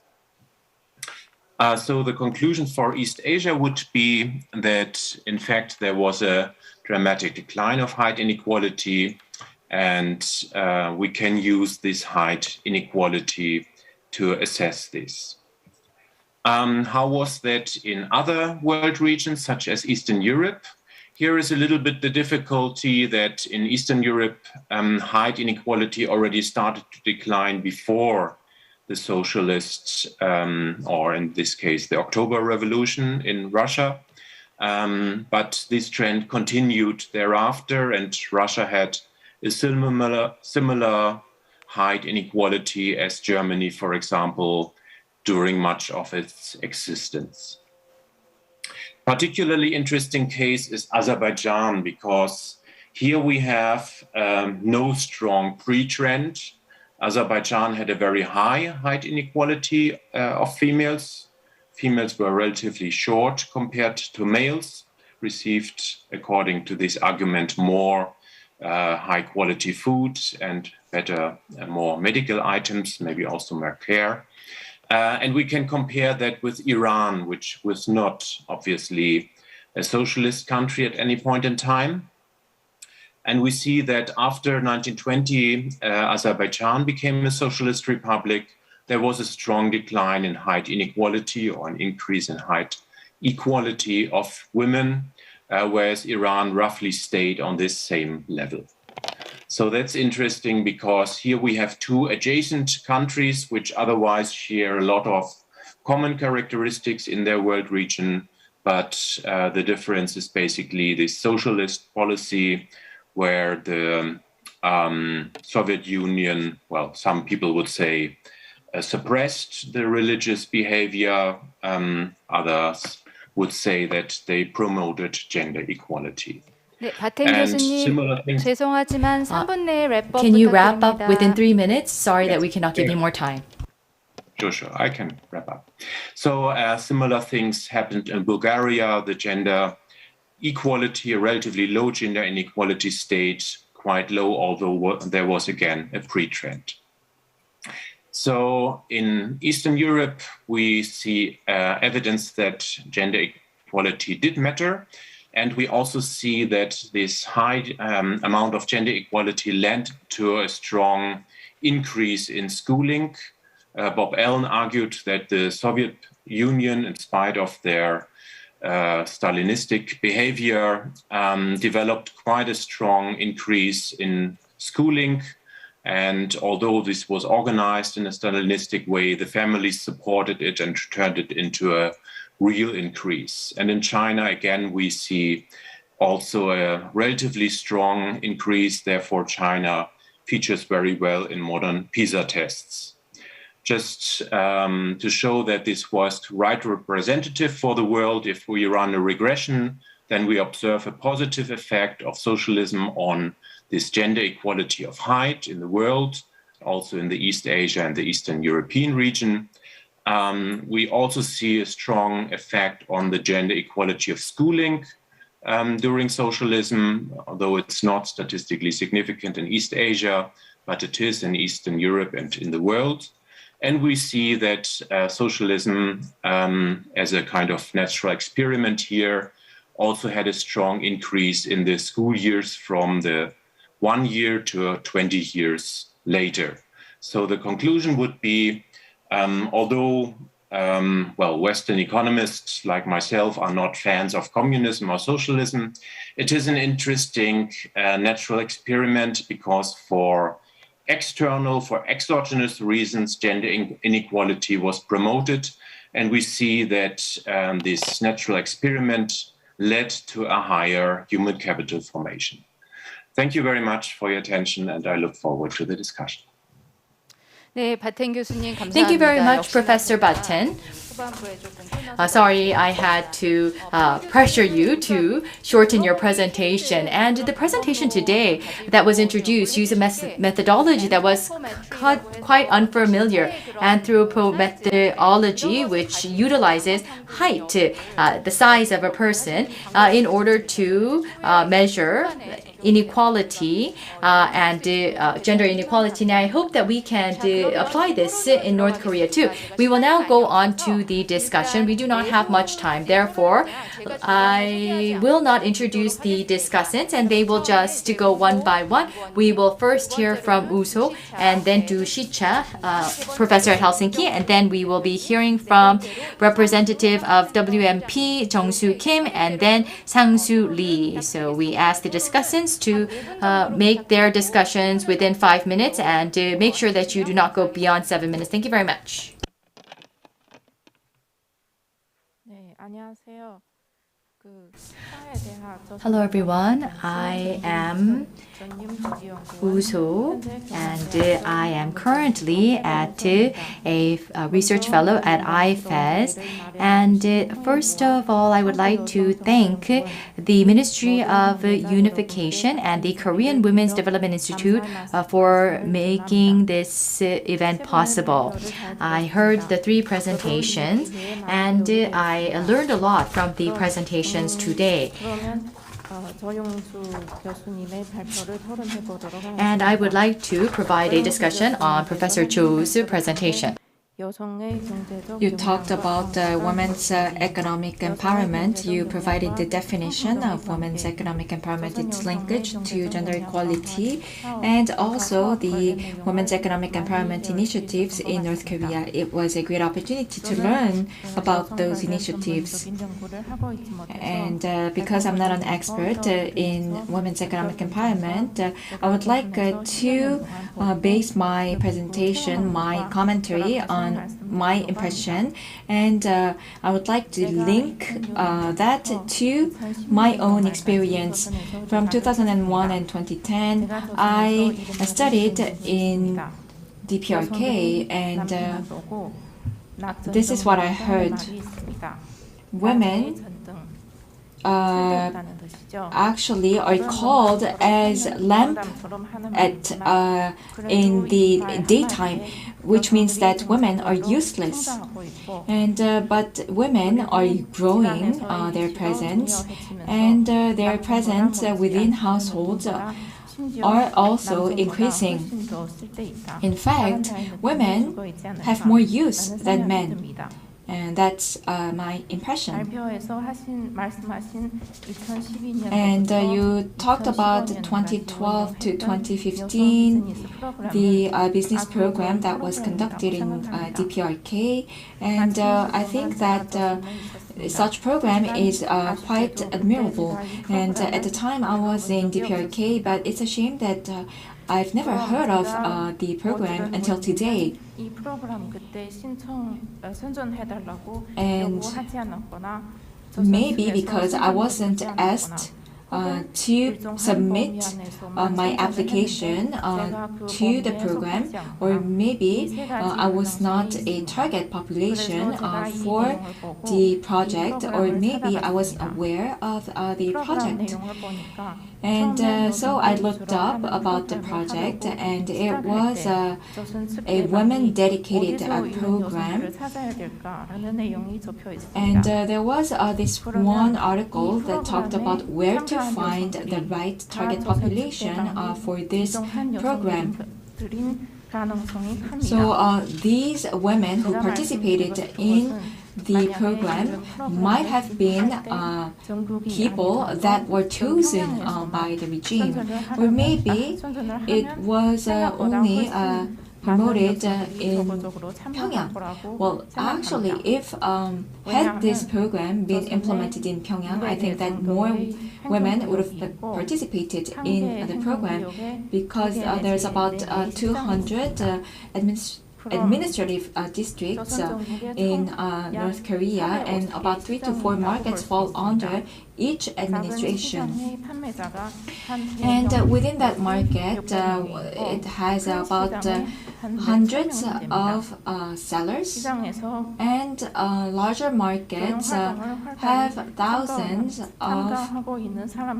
So the conclusion for East Asia would be that, in fact, there was a dramatic decline of height inequality, and we can use this height inequality to assess this. How was that in other world regions, such as Eastern Europe? Here is a little bit the difficulty that in Eastern Europe, height inequality already started to decline before the socialists, or in this case, the October Revolution in Russia. but this trend continued thereafter, and Russia had a similar height inequality as Germany, for example, during much of its existence. Particularly interesting case is Azerbaijan, because here we have no strong pre-trend. Azerbaijan had a very high height inequality of females. Females were relatively short compared to males, received, according to this argument, more high quality food and better and more medical items, maybe also more care. And we can compare that with Iran, which was not obviously a socialist country at any point in time. And we see that after 1920, Azerbaijan became a socialist republic. There was a strong decline in height inequality, or an increase in height equality of women, whereas Iran roughly stayed on this same level. So that's interesting, because here we have two adjacent countries which otherwise share a lot of common characteristics in their world region, but the difference is basically the socialist policy, where the Soviet Union, well, some people would say, suppressed the religious behavior. Others would say that they promoted gender equality. 네, 바텐 And 교수님, similar things. 죄송하지만 3분 내에 랩업 Can you wrap up 부탁드립니다. within 3 minutes? Sorry that we Yes. cannot give you more time. Sure, I can wrap up. So similar things happened in Bulgaria. The gender equality, a relatively low gender inequality, stayed quite low, although there was again a pre-trend. So in Eastern Europe, we see evidence that gender equality did matter. And we also see that this high amount of gender equality led to a strong increase in schooling. Bob Allen argued that the Soviet Union, in spite of their Stalinistic behavior, developed quite a strong increase in schooling. And although this was organized in a Stalinistic way, the families supported it and turned it into a real increase. And in China, again, we see also a relatively strong increase. Therefore, China features very well in modern PISA tests. Just to show that this was right representative for the world, if we run a regression, then we observe a positive effect of socialism on this gender equality of height in the world, also in the East Asia and the Eastern European region. We also see a strong effect on the gender equality of schooling during socialism, although it's not statistically significant in East Asia, but it is in Eastern Europe and in the world. And we see that socialism, as a kind of natural experiment here, also had a strong increase in the school years from the 1 year to 20 years later. So the conclusion would be, although Western economists like myself are not fans of communism or socialism, it is an interesting natural experiment, because for exogenous reasons, gender inequality was promoted. And we see that this natural experiment led to a higher human capital formation. Thank you very much for your attention, and I look forward to the discussion. 네, 바텐 교수님 감사합니다. Thank you very much, 역시나 Professor Batten. 후반부에 조금 Sorry, I had to pressure you to shorten your presentation. And the presentation today that was introduced used a methodology that was quite unfamiliar. Anthropo methodology, which utilizes height, the size of a person, in order to measure inequality and gender inequality. And I hope that we can apply this in North Korea too. We will now go on to the discussion. We do not have much time. Therefore, I will not introduce the discussants, and they will just go one by one. We will first hear from Uso, and then to Shicha, professor at Helsinki, and then we will be hearing from representative of WMP, Jung-soo Kim, and then Sang-soo Lee. So we ask the discussants to make their discussions within 5 minutes, and make sure that you do not go beyond 7 minutes. Thank you very much. 네, 안녕하세요. Hello everyone, I am Uso and I am currently at a research fellow at IFES, and first of all I would like to thank the Ministry of Unification and the Korean Women's Development Institute for making this event possible. I heard the 3 presentations and I learned a lot from the presentations today. And I would like to provide a discussion on Professor Cho's presentation. You talked about women's economic empowerment. You provided the definition of women's economic empowerment, its linkage to gender equality, and also the women's economic empowerment initiatives in North Korea. It was a great opportunity to learn about those initiatives. And because I'm not an expert in women's economic empowerment, I would like to base my presentation, my commentary on my impression, and I would like to link that to my own experience. From 2001 and 2010, I studied in DPRK, and this is what I heard. Women actually are called as lamp in the daytime, which means that women are useless. And but women are growing their presence, and their presence within households are also increasing. In fact, women have more use than men. And that's my impression. And you talked about 2012 to 2015, the business program that was conducted in DPRK. And I think that such program is quite admirable. And at the time I was in DPRK, but it's a shame that I've never heard of the program until today. And maybe because I wasn't asked to submit my application to the program, or maybe I was not a target population for the project, or maybe I wasn't aware of the project. And so I looked up about the project, and it was a women-dedicated program. And there was this one article that talked about where to find the right target population for this program. So these women who participated in the program might have been people that were chosen by the regime, or maybe it was only promoted in Pyongyang. Well, actually, if had this program been implemented in Pyongyang, I think that more women would have participated in the program, because there's about 200 administrative districts in North Korea, and about 3 to 4 markets fall under each administration. And within that market, it has about hundreds of sellers, and larger markets have thousands of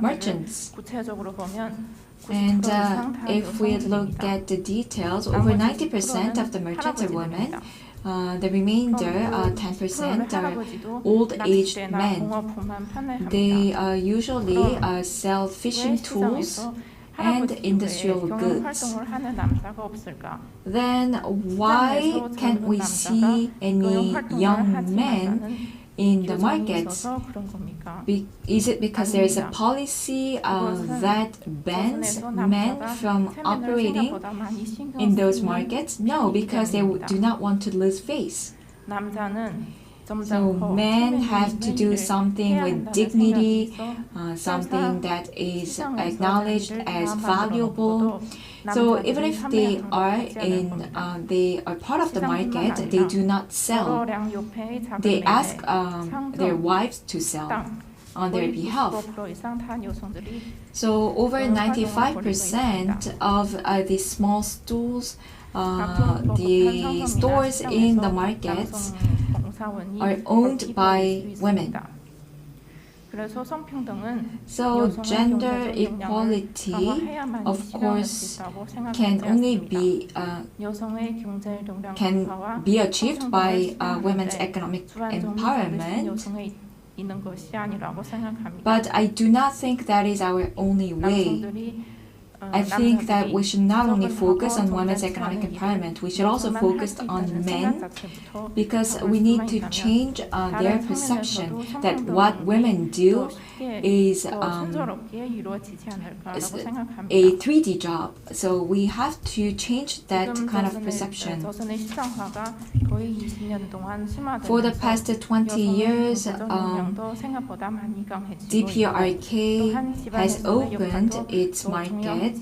merchants. And if we look at the details, over 90% of the merchants are women. The remainder, 10%, are old-aged men. They usually sell fishing tools and industrial goods. Then why can't we see any young men in the markets? Is it because there is a policy that bans men from operating in those markets? No, because they do not want to lose face. So men have to do something with dignity, something that is acknowledged as valuable. So even if they are part of the market, they do not sell. They ask their wives to sell. on their behalf. So over 95% of the small stools, the stores in the markets are owned by women. So gender equality, of course, can only be achieved by women's economic empowerment. But I do not think that is our only way. I think that we should not only focus on women's economic empowerment, we should also focus on men, because we need to change their perception that what women do is a 3D job. So we have to change that kind of perception. For the past 20 years, DPRK has opened its market,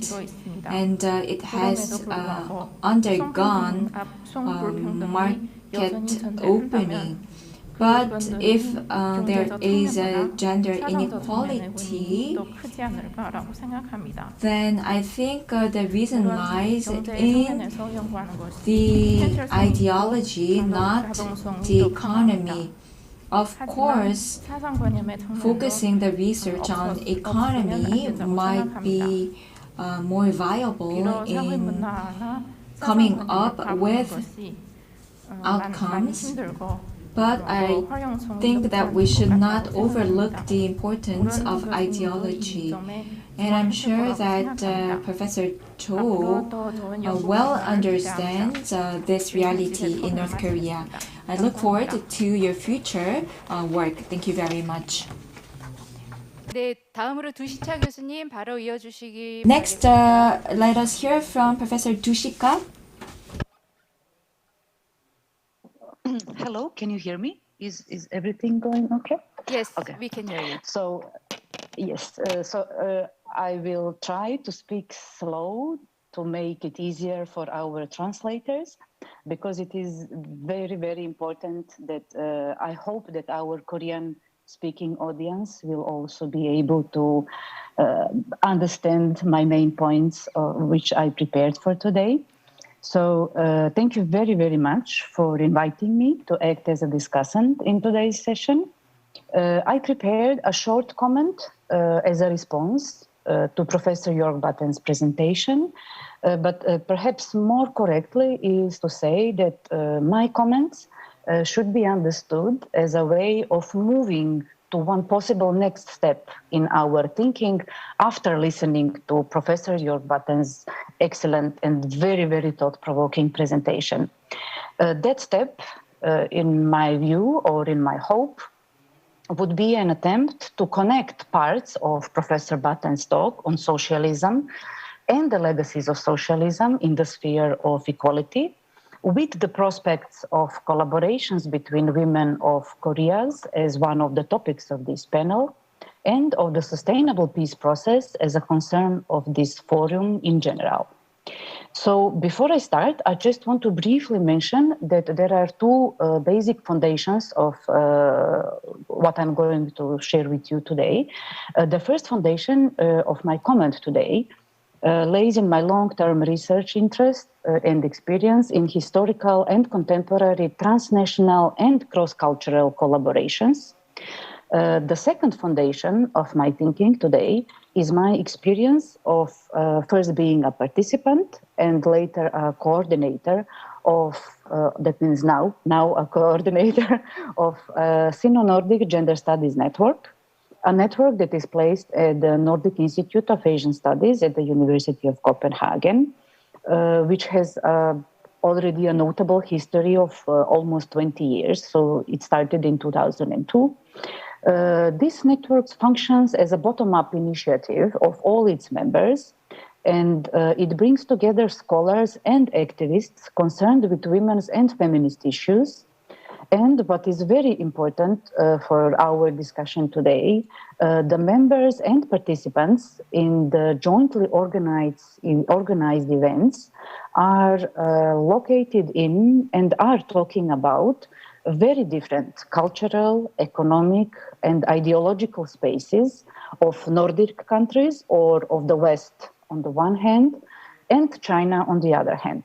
and it has undergone market opening. But if there is a gender inequality, then I think the reason lies in the ideology, not the economy. Of course, focusing the research on economy might be more viable in coming up with outcomes, but I think that we should not overlook the importance of ideology. And I'm sure that Professor Cho well understands this reality in North Korea. I look forward to your future work. Thank you very much. 네, 다음으로 두시차 교수님 바로 이어주시기 Next, 바라겠습니다. let us hear from Professor Dushika. Hello, can you hear me? Is everything going okay? Yes, Okay. we can hear you. So, yes, I will try to speak slow to make it easier for our translators, because it is very, very important that I hope that our Korean speaking audience will also be able to understand my main points which I prepared for today. So thank you very, very much for inviting me to act as a discussant in today's session. I prepared a short comment as a response to Professor York Button's presentation, but perhaps more correctly is to say that my comments should be understood as a way of moving to one possible next step in our thinking after listening to Professor York Button's excellent and very, very thought-provoking presentation. That step, in my view or in my hope, would be an attempt to connect parts of Professor Button's talk on socialism and the legacies of socialism in the sphere of equality with the prospects of collaborations between women of Korea as one of the topics of this panel, and of the sustainable peace process as a concern of this forum in general. So before I start, I just want to briefly mention that there are two basic foundations of what I'm going to share with you today. The first foundation of my comment today lays in my long-term research interest and experience in historical and contemporary transnational and cross-cultural collaborations. The second foundation of my thinking today is my experience of first being a participant and later a coordinator of, that means now a coordinator of Sino-Nordic Gender Studies Network, a network that is placed at the Nordic Institute of Asian Studies at the University of Copenhagen, which has already a notable history of almost 20 years. So it started in 2002. This network functions as a bottom-up initiative of all its members, and it brings together scholars and activists concerned with women's and feminist issues. And what is very important for our discussion today, the members and participants in the jointly organized events are located in and are talking about very different cultural, economic, and ideological spaces of Nordic countries or of the West on the one hand, and China on the other hand.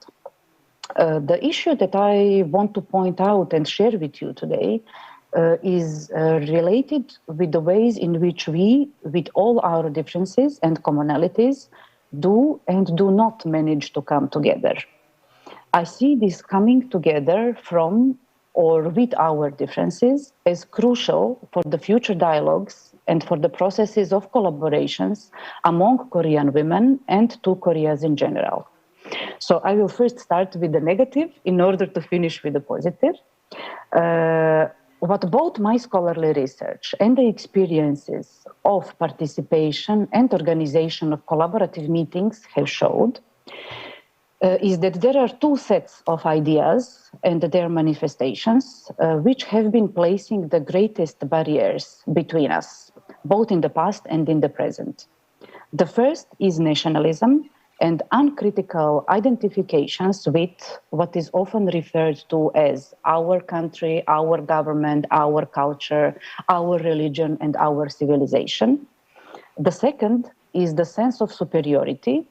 The issue that I want to point out and share with you today is related with the ways in which we, with all our differences and commonalities, do and do not manage to come together. I see this coming together from or with our differences as crucial for the future dialogues and for the processes of collaborations among Korean women and to Koreas in general. So I will first start with the negative in order to finish with the positive. What both my scholarly research and the experiences of participation and organization of collaborative meetings have showed is that there are two sets of ideas and their manifestations which have been placing the greatest barriers between us, both in the past and in the present. The first is nationalism and uncritical identifications with what is often referred to as our country, our government, our culture, our religion, and our civilization. The second is the sense of superiority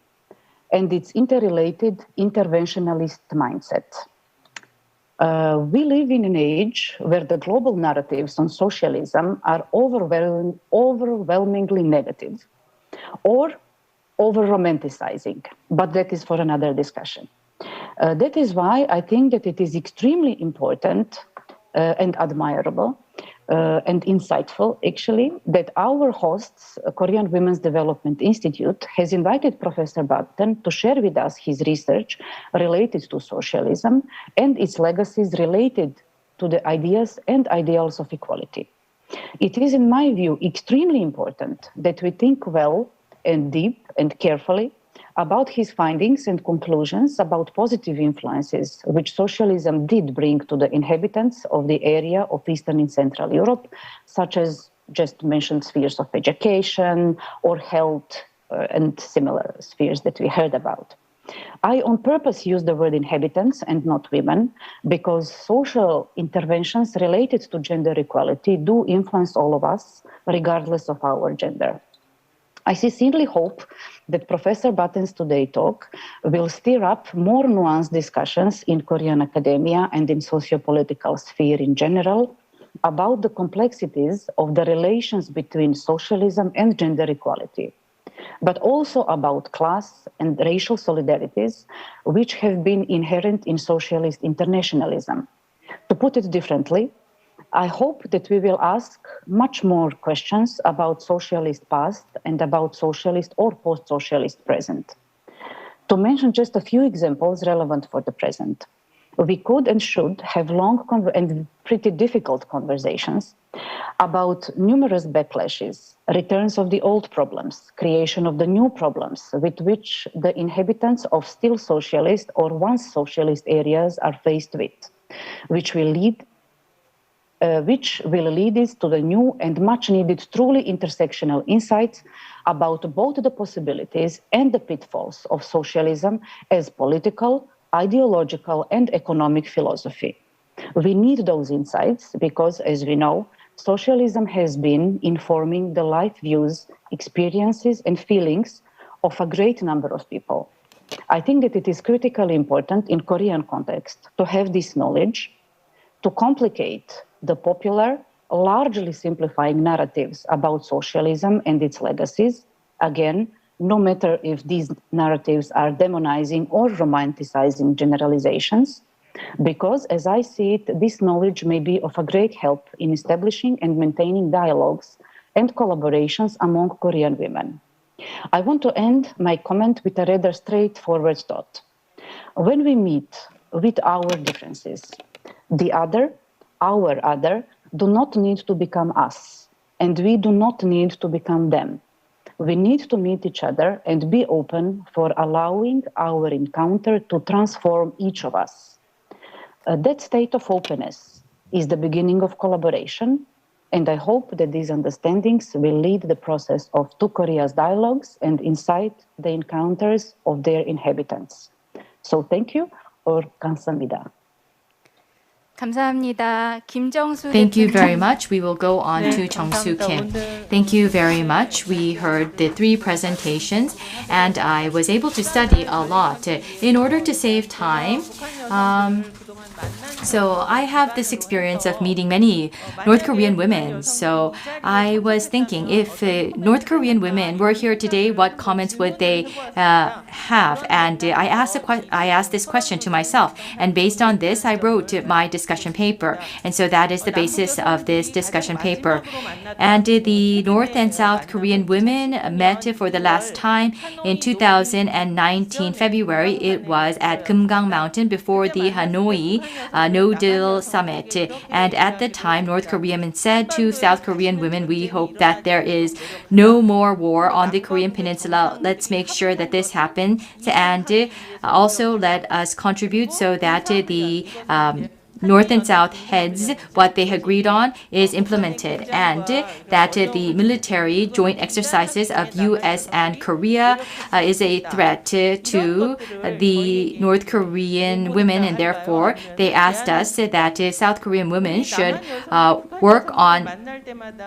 and its interrelated interventionalist mindset. We live in an age where the global narratives on socialism are overwhelmingly negative or over-romanticizing, but that is for another discussion. That is why I think that it is extremely important and admirable and insightful, actually, that our hosts, Korean Women's Development Institute, has invited Professor Button to share with us his research related to socialism and its legacies related to the ideas and ideals of equality. It is, in my view, extremely important that we think well and deep and carefully about his findings and conclusions about positive influences which socialism did bring to the inhabitants of the area of Eastern and Central Europe, such as just mentioned spheres of education or health and similar spheres that we heard about. I on purpose use the word inhabitants and not women because social interventions related to gender equality do influence all of us regardless of our gender. I sincerely hope that Professor Button's today talk will stir up more nuanced discussions in Korean academia and in socio-political sphere in general about the complexities of the relations between socialism and gender equality, but also about class and racial solidarities, which have been inherent in socialist internationalism. To put it differently, I hope that we will ask much more questions about socialist past and about socialist or post-socialist present. To mention just a few examples relevant for the present, we could and should have long and pretty difficult conversations about numerous backlashes, returns of the old problems, creation of the new problems with which the inhabitants of still socialist or once socialist areas are faced with, which will lead us to the new and much needed truly intersectional insights about both the possibilities and the pitfalls of socialism as political, ideological, and economic philosophy. We need those insights because, as we know, socialism has been informing the life views, experiences, and feelings of a great number of people. I think that it is critically important in Korean context to have this knowledge, to complicate the popular, largely simplifying narratives about socialism and its legacies, again, no matter if these narratives are demonizing or romanticizing generalizations, because as I see it, this knowledge may be of a great help in establishing and maintaining dialogues and collaborations among Korean women. I want to end my comment with a rather straightforward thought. When we meet with our differences, the other, our other, do not need to become us, and we do not need to become them. We need to meet each other and be open for allowing our encounter to transform each of us. That state of openness is the beginning of collaboration, and I hope that these understandings will lead the process of two Koreas dialogues and incite the encounters of their inhabitants. So thank you, or 감사합니다. 감사합니다. 김정수 Thank you 대표님. very much. We will go on to Jung-Soo Kim. Thank you very much. We heard the 3 presentations and I was able to study a lot. In order to save time, so I have this experience of meeting many North Korean women. So I was thinking, if North Korean women were here today, what comments would they have? And I asked this question to myself. And based on this, I wrote my discussion paper. And so that is the basis of this discussion paper. And the North and South Korean women met for the last time in 2019 February. It was at Kumgang Mountain before the Hanoi No-Deal Summit. And at the time, North Korean said to South Korean women, we hope that there is no more war on the Korean Peninsula. Let's make sure that this happens. And also let us contribute so that the North and South heads, what they agreed on is implemented, and that the military joint exercises of U.S. and Korea is a threat to the North Korean women, and therefore they asked us that South Korean women should work on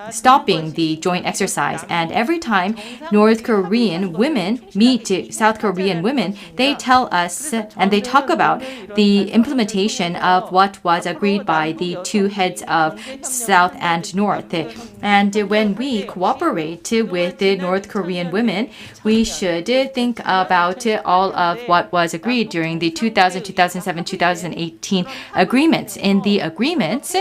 stopping the joint exercise. And every time North Korean women meet South Korean women, they tell us and they talk about the implementation of what was agreed by the 2 heads of South and North. And when we cooperate with the North Korean women, we should think about all of what was agreed during the 2000, 2007, 2018 agreements. In the agreements,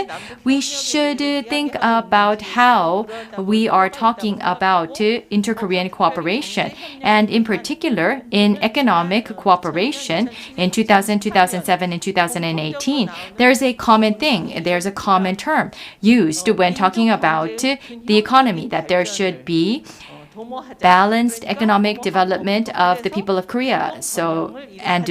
we should think about how we are talking about inter-Korean cooperation. And in particular, in economic cooperation in 2000, 2007, and 2018, there's a common thing, there's a common term used when talking about the economy, that there should be balanced economic development of the people of Korea. So, and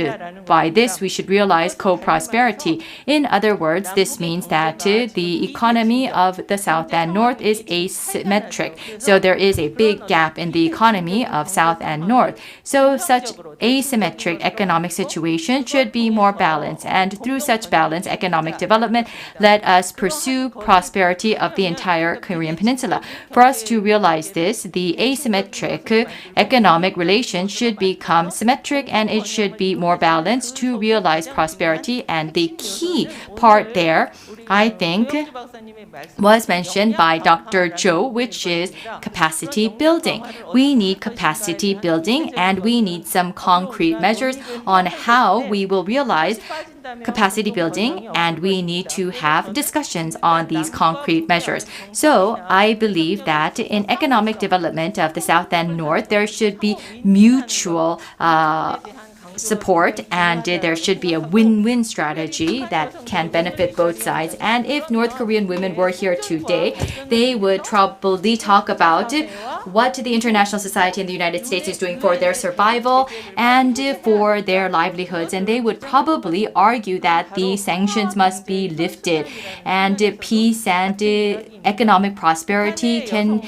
by this, we should realize co-prosperity. In other words, this means that the economy of the South and North is asymmetric. So there is a big gap in the economy of South and North. So such asymmetric economic situation should be more balanced. And through such balanced economic development, let us pursue prosperity of the entire Korean Peninsula. For us to realize this, the asymmetric economic relations should become symmetric, and it should be more balanced to realize prosperity. And the key part there, I think, was mentioned by Dr. Cho, which is capacity building. We need capacity building, and we need some concrete measures on how we will realize capacity building, and we need to have discussions on these concrete measures. So I believe that in economic development of the South and North, there should be mutual support, and there should be a win-win strategy that can benefit both sides. And if North Korean women were here today, they would probably talk about what the international society in the United States is doing for their survival and for their livelihoods. And they would probably argue that the sanctions must be lifted, and peace and economic prosperity can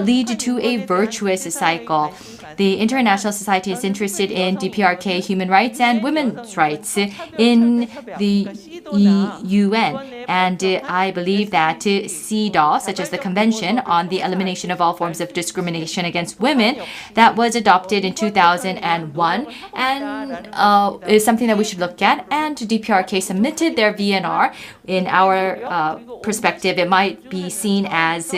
lead to a virtuous cycle. The international society is interested in DPRK human rights and women's rights in the UN. And I believe that CEDAW, such as the Convention on the Elimination of All Forms of Discrimination Against Women, that was adopted in 2001 and is something that we should look at. And DPRK submitted their VNR. In our perspective, it might be seen as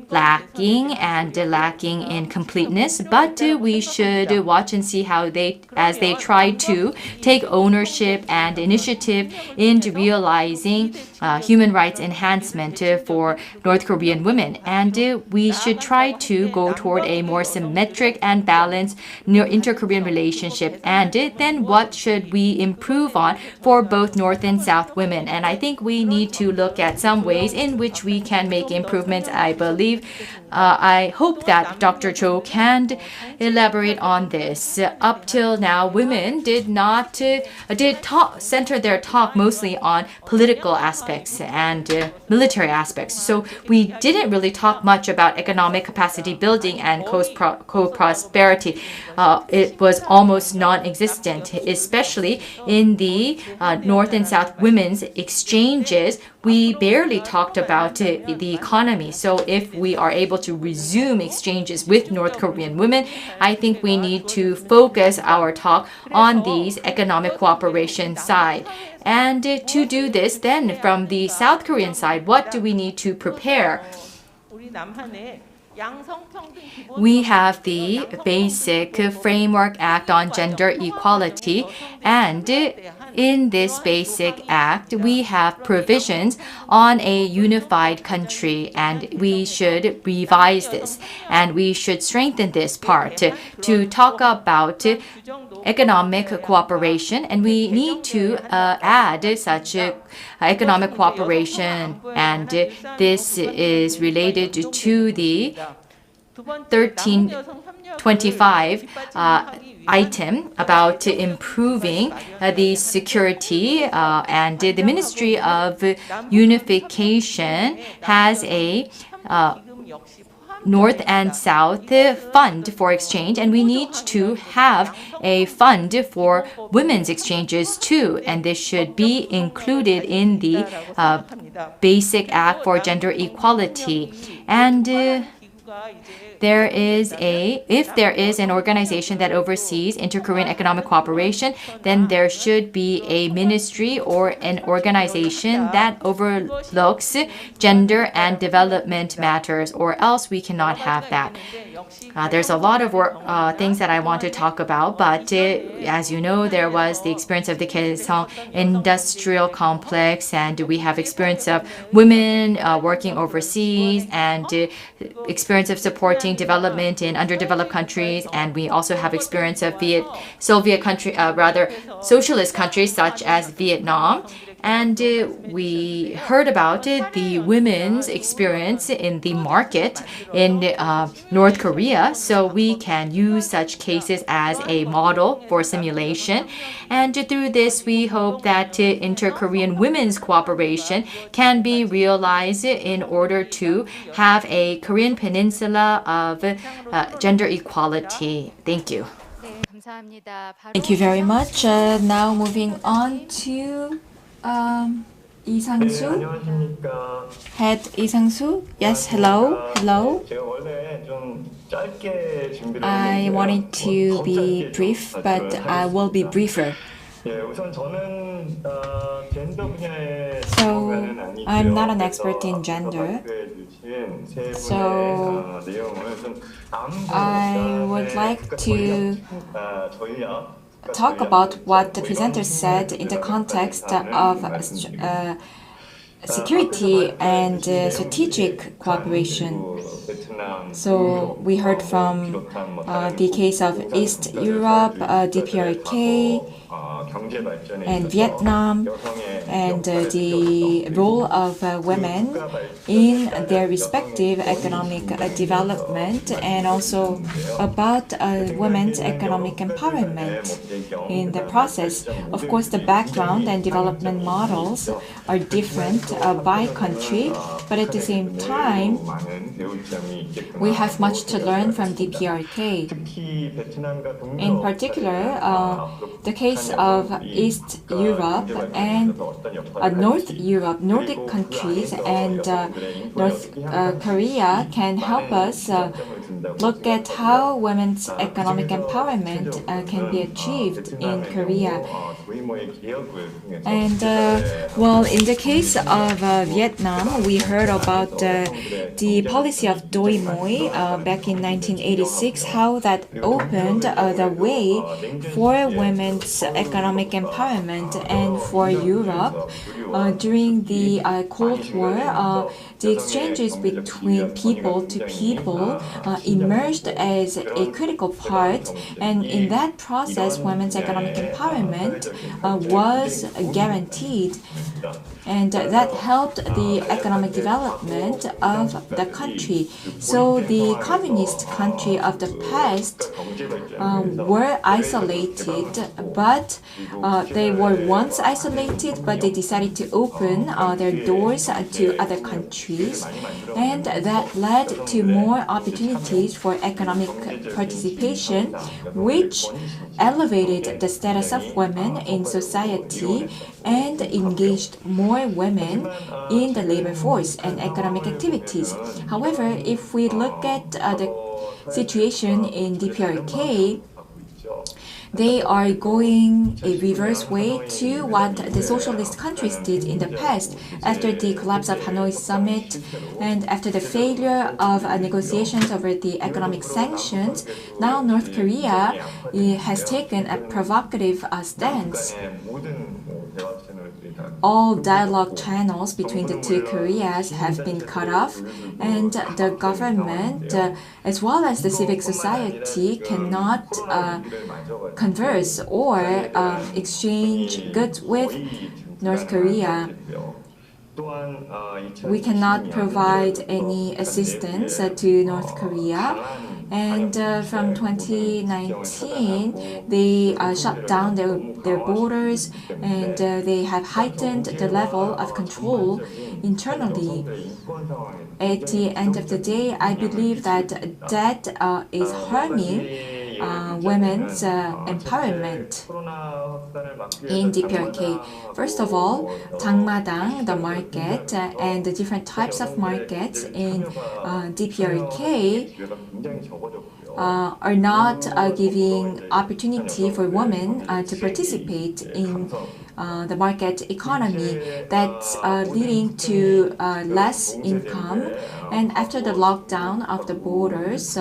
lacking in completeness, but we should watch and see how as they try to take ownership and initiative into realizing human rights enhancement for North Korean women. And we should try to go toward a more symmetric and balanced inter-Korean relationship. And then what should we improve on for both North and South women? And I think we need to look at some ways in which we can make improvements. I believe I hope that Dr. Cho can elaborate on this. Up till now, women center their talk mostly on political aspects and military aspects. So we didn't really talk much about economic capacity building and co-prosperity. It was almost non-existent, especially in the North and South women's exchanges. We barely talked about the economy. So if we are able to resume exchanges with North Korean women, I think we need to focus our talk on these economic cooperation side. And to do this, then from the South Korean side, what do we need to prepare? We have the Basic Framework Act on Gender Equality, and in this Basic Act, we have provisions on a unified country, and we should revise this, and we should strengthen this part to talk about economic cooperation, and we need to add such economic cooperation, and this is related to the 1325 item about improving the security, and the Ministry of Unification has a North and South fund for exchange, and we need to have a fund for women's exchanges too, and this should be included in the Basic Act for Gender Equality. And if there is an organization that oversees inter-Korean economic cooperation, then there should be a ministry or an organization that overlooks gender and development matters, or else we cannot have that. There's a lot of things that I want to talk about, but as you know, there was the experience of the Kaesong industrial complex, and we have experience of women working overseas, and experience of supporting development in underdeveloped countries, and we also have experience of socialist countries such as Vietnam. And we heard about the women's experience in the market in North Korea, so we can use such cases as a model for simulation. And through this, we hope that inter-Korean women's cooperation can be realized in order to have a Korean Peninsula of gender equality. Thank you. Thank you very much. Now moving on to 이상수. 안녕하십니까. Head 이상수. Yes, hello. Hello. 제가 원래 좀 짧게 준비를 I 했는데요. wanted to be 짧게 brief, 좀 but I will be briefer. 예, 우선 저는 젠더 분야의 So, 전문가는 아니고요. I'm not an 그래서 expert in 앞서 gender. 발표해 주신 세 So, 분의 내용을 좀 I would like to 전략 talk about what the presenter said in the context of security and strategic cooperation. So we heard from the case of East Europe, DPRK, and Vietnam, and the role of women in their respective economic development, and also about women's economic empowerment in the process. Of course, the background and development models are different by country, but at the same time, we have much to learn from DPRK. In particular, the case of East Europe and North Europe, Nordic countries, and North Korea can help us look at how women's economic empowerment can be achieved in Korea. And well, in the case of Vietnam, we heard about the policy of Doi Moi back in 1986, how that opened the way for women's economic empowerment. And for Europe, during the Cold War, the exchanges between people to people emerged as a critical part, and in that process, women's economic empowerment was guaranteed. and that helped the economic development of the country. So the communist country of the past were isolated, but they were once isolated, but they decided to open their doors to other countries, and that led to more opportunities for economic participation, which elevated the status of women in society and engaged more women in the labor force and economic activities. However, if we look at the situation in DPRK, they are going a reverse way to what the socialist countries did in the past. After the collapse of Hanoi Summit and after the failure of negotiations over the economic sanctions, now North Korea has taken a provocative stance. All dialogue channels between the two Koreas have been cut off, and the government, as well as the civic society, cannot converse or exchange goods with North Korea. We cannot provide any assistance to North Korea. And from 2019, they shut down their borders, and they have heightened the level of control internally. At the end of the day, I believe that is harming women's empowerment in DPRK. First of all, Jangmadang, the market, and the different types of markets in DPRK are not giving opportunity for women to participate in the market economy. That's leading to less income. And after the lockdown of the borders,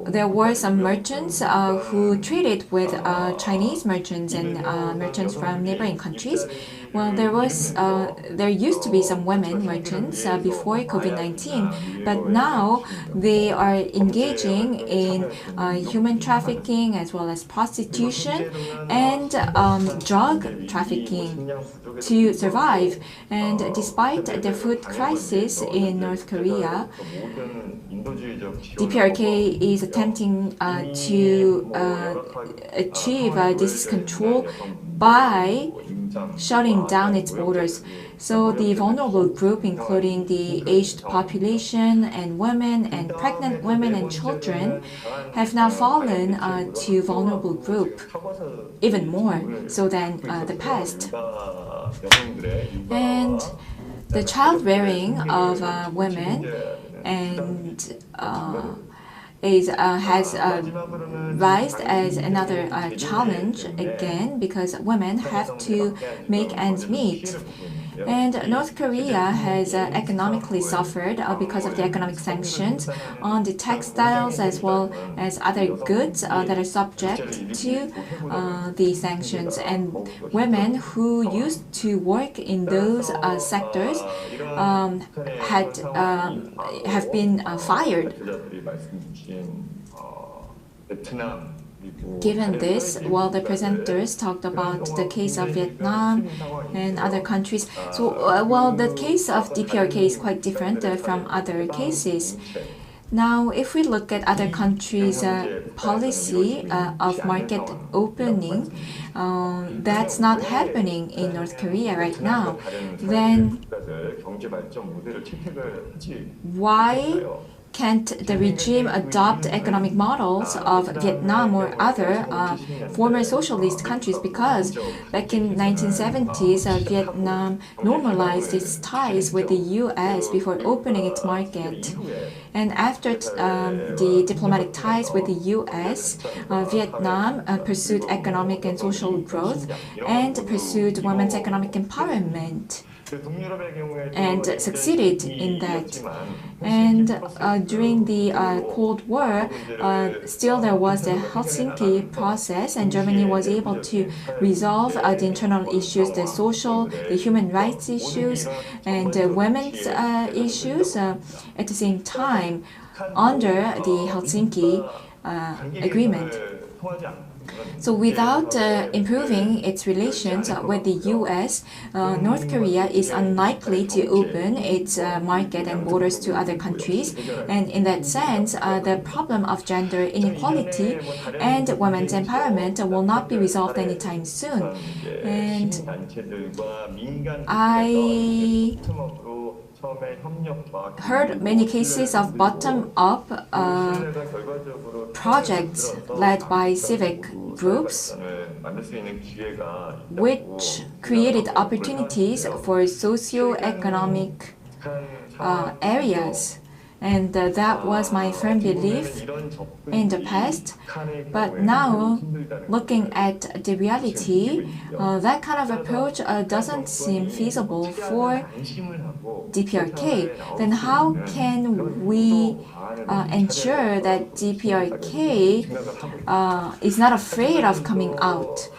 there were some merchants who traded with Chinese merchants and merchants from neighboring countries. Well, there used to be some women merchants before COVID-19, but now they are engaging in human trafficking as well as prostitution and drug trafficking to survive. And despite the food crisis in North Korea, DPRK is attempting to achieve disease control by shutting down its borders. So the vulnerable group, including the aged population and women and pregnant women and children, have now fallen to vulnerable group even more so than the past. And the child-rearing of women and has raised as another challenge again, because women have to make ends meet. And North Korea has economically suffered because of the economic sanctions on the textiles as well as other goods that are subject to the sanctions. And women who used to work in those sectors have been fired. Given this, while the presenters talked about the case of Vietnam and other countries, so while the case of DPRK is quite different from other cases. Now, if we look at other countries' policy of market opening, that's not happening in North Korea right now. Then why can't the regime adopt economic models of Vietnam or other former socialist countries? Because back in 1970s, Vietnam normalized its ties with the US before opening its market. And after the diplomatic ties with the US, Vietnam pursued economic and social growth and pursued women's economic empowerment, and succeeded in that. And during the Cold War, still there was the Helsinki process, and Germany was able to resolve the internal issues, the social, the human rights issues, and women's issues at the same time under the Helsinki agreement. So without improving its relations with the US, North Korea is unlikely to open its market and borders to other countries. And in that sense, the problem of gender inequality and women's empowerment will not be resolved anytime soon. And I heard many cases of bottom-up projects led by civic groups, which created opportunities for socio-economic areas. And that was my firm belief in the past. But now, looking at the reality, that kind of approach doesn't seem feasible for DPRK. Then how can we ensure that DPRK is not afraid of coming out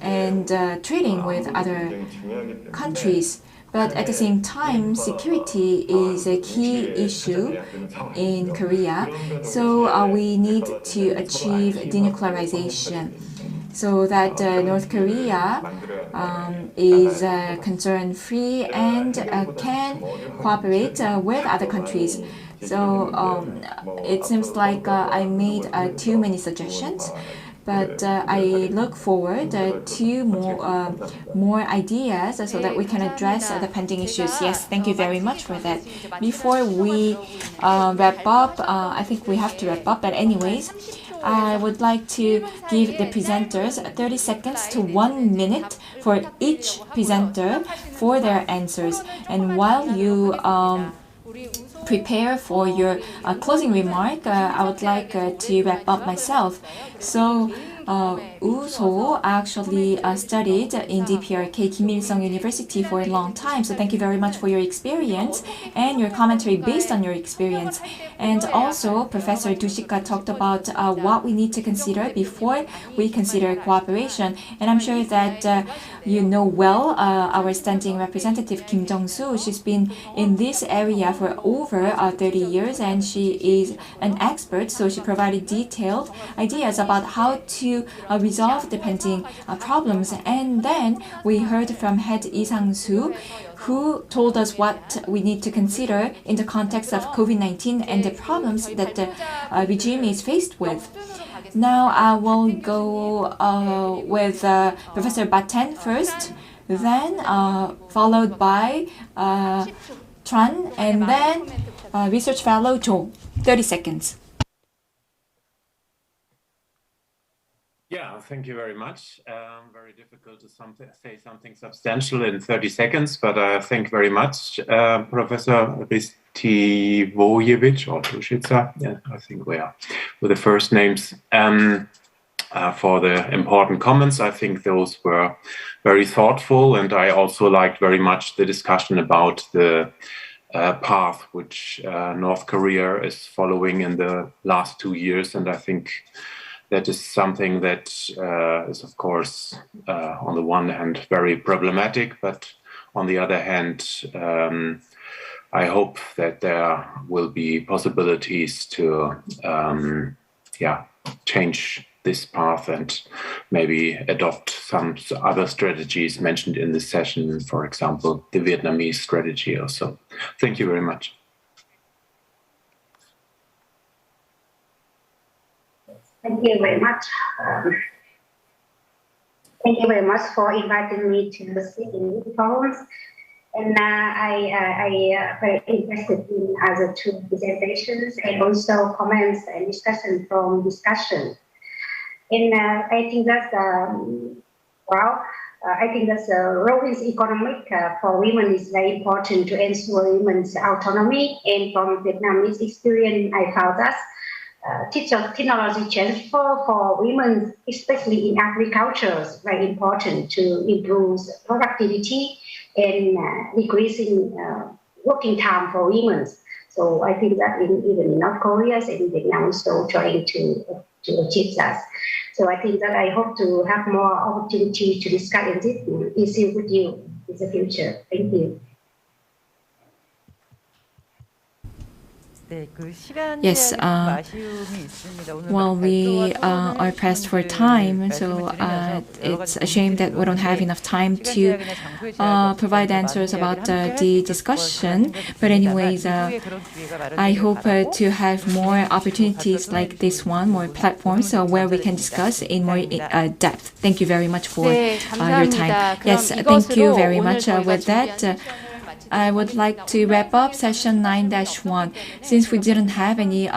and trading with other countries? But at the same time, security is a key issue in Korea. So we need to achieve denuclearization so that North Korea is concern-free and can cooperate with other countries. So it seems like I made too many suggestions. But I look forward to more ideas so that we can address the pending issues. Yes, thank you very much for that. Before we wrap up, I think we have to wrap up. But anyways, I would like to give the presenters 30 seconds to 1 minute for each presenter for their answers. And while you prepare for your closing remark, I would like to wrap up myself. So, Woo-so actually studied in DPRK Kim Il-sung University for a long time. So thank you very much for your experience and your commentary based on your experience. And also, Professor Dushika talked about what we need to consider before we consider cooperation. And I'm sure that you know well our standing representative Kim Jong-soo. She's been in this area for over 30 years and she is an expert. So she provided detailed ideas about how to resolve the pending problems. And then we heard from head Lee Sang-soo, who told us what we need to consider in the context of COVID-19 and the problems that the regime is faced with. Now I will go with Professor Baten first, then followed by Tran, and then Research Fellow Jo. 30 seconds. Yeah, thank you very much. Very difficult to say something substantial in 30 seconds, but thank very much, Professor Ristivojevic or Tushica. Yeah, I think we are with the first names. For the important comments. I think those were very thoughtful, and I also liked very much the discussion about the path which North Korea is following in the last 2 years, and I think that is something that is, of course, on the one hand, very problematic, but on the other hand, I hope that there will be possibilities to change this path and maybe adopt some other strategies mentioned in this session, for example, the Vietnamese strategy also. Thank you very much. Thank you very much. Thank you very much for inviting me to speak in this forum. And I very interested in other two presentations and also comments and discussion from discussion. And I think that's I think that's role is economic for women is very important to ensure women's autonomy. And from Vietnamese experience, I found that technology transfer for women, especially in agriculture, is very important to improve productivity and decreasing working time for women. So I think that even in North Korea and Vietnam also trying to achieve that. So I think that I hope to have more opportunity to discuss this issue with you in the future. Thank you. Yes, well, we are pressed for time, so it's a shame that we don't have enough time to provide answers about the discussion. But anyways, I hope to have more opportunities like this one, more platforms where we can discuss in more depth. Thank you very much for 네, your time. 감사합니다. Yes, 그럼 thank you 이것으로 very 오늘 much. 저희가 With that, I would like to wrap up session 9-1. Since we didn't have any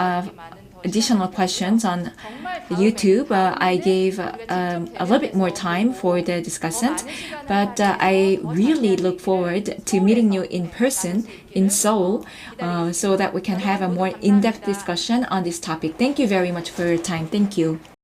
additional questions on YouTube, I gave a little bit more time for the discussant, but I really look forward to meeting you in person in Seoul so that we can have a more in-depth discussion on this topic. Thank you very much for your time. Thank you.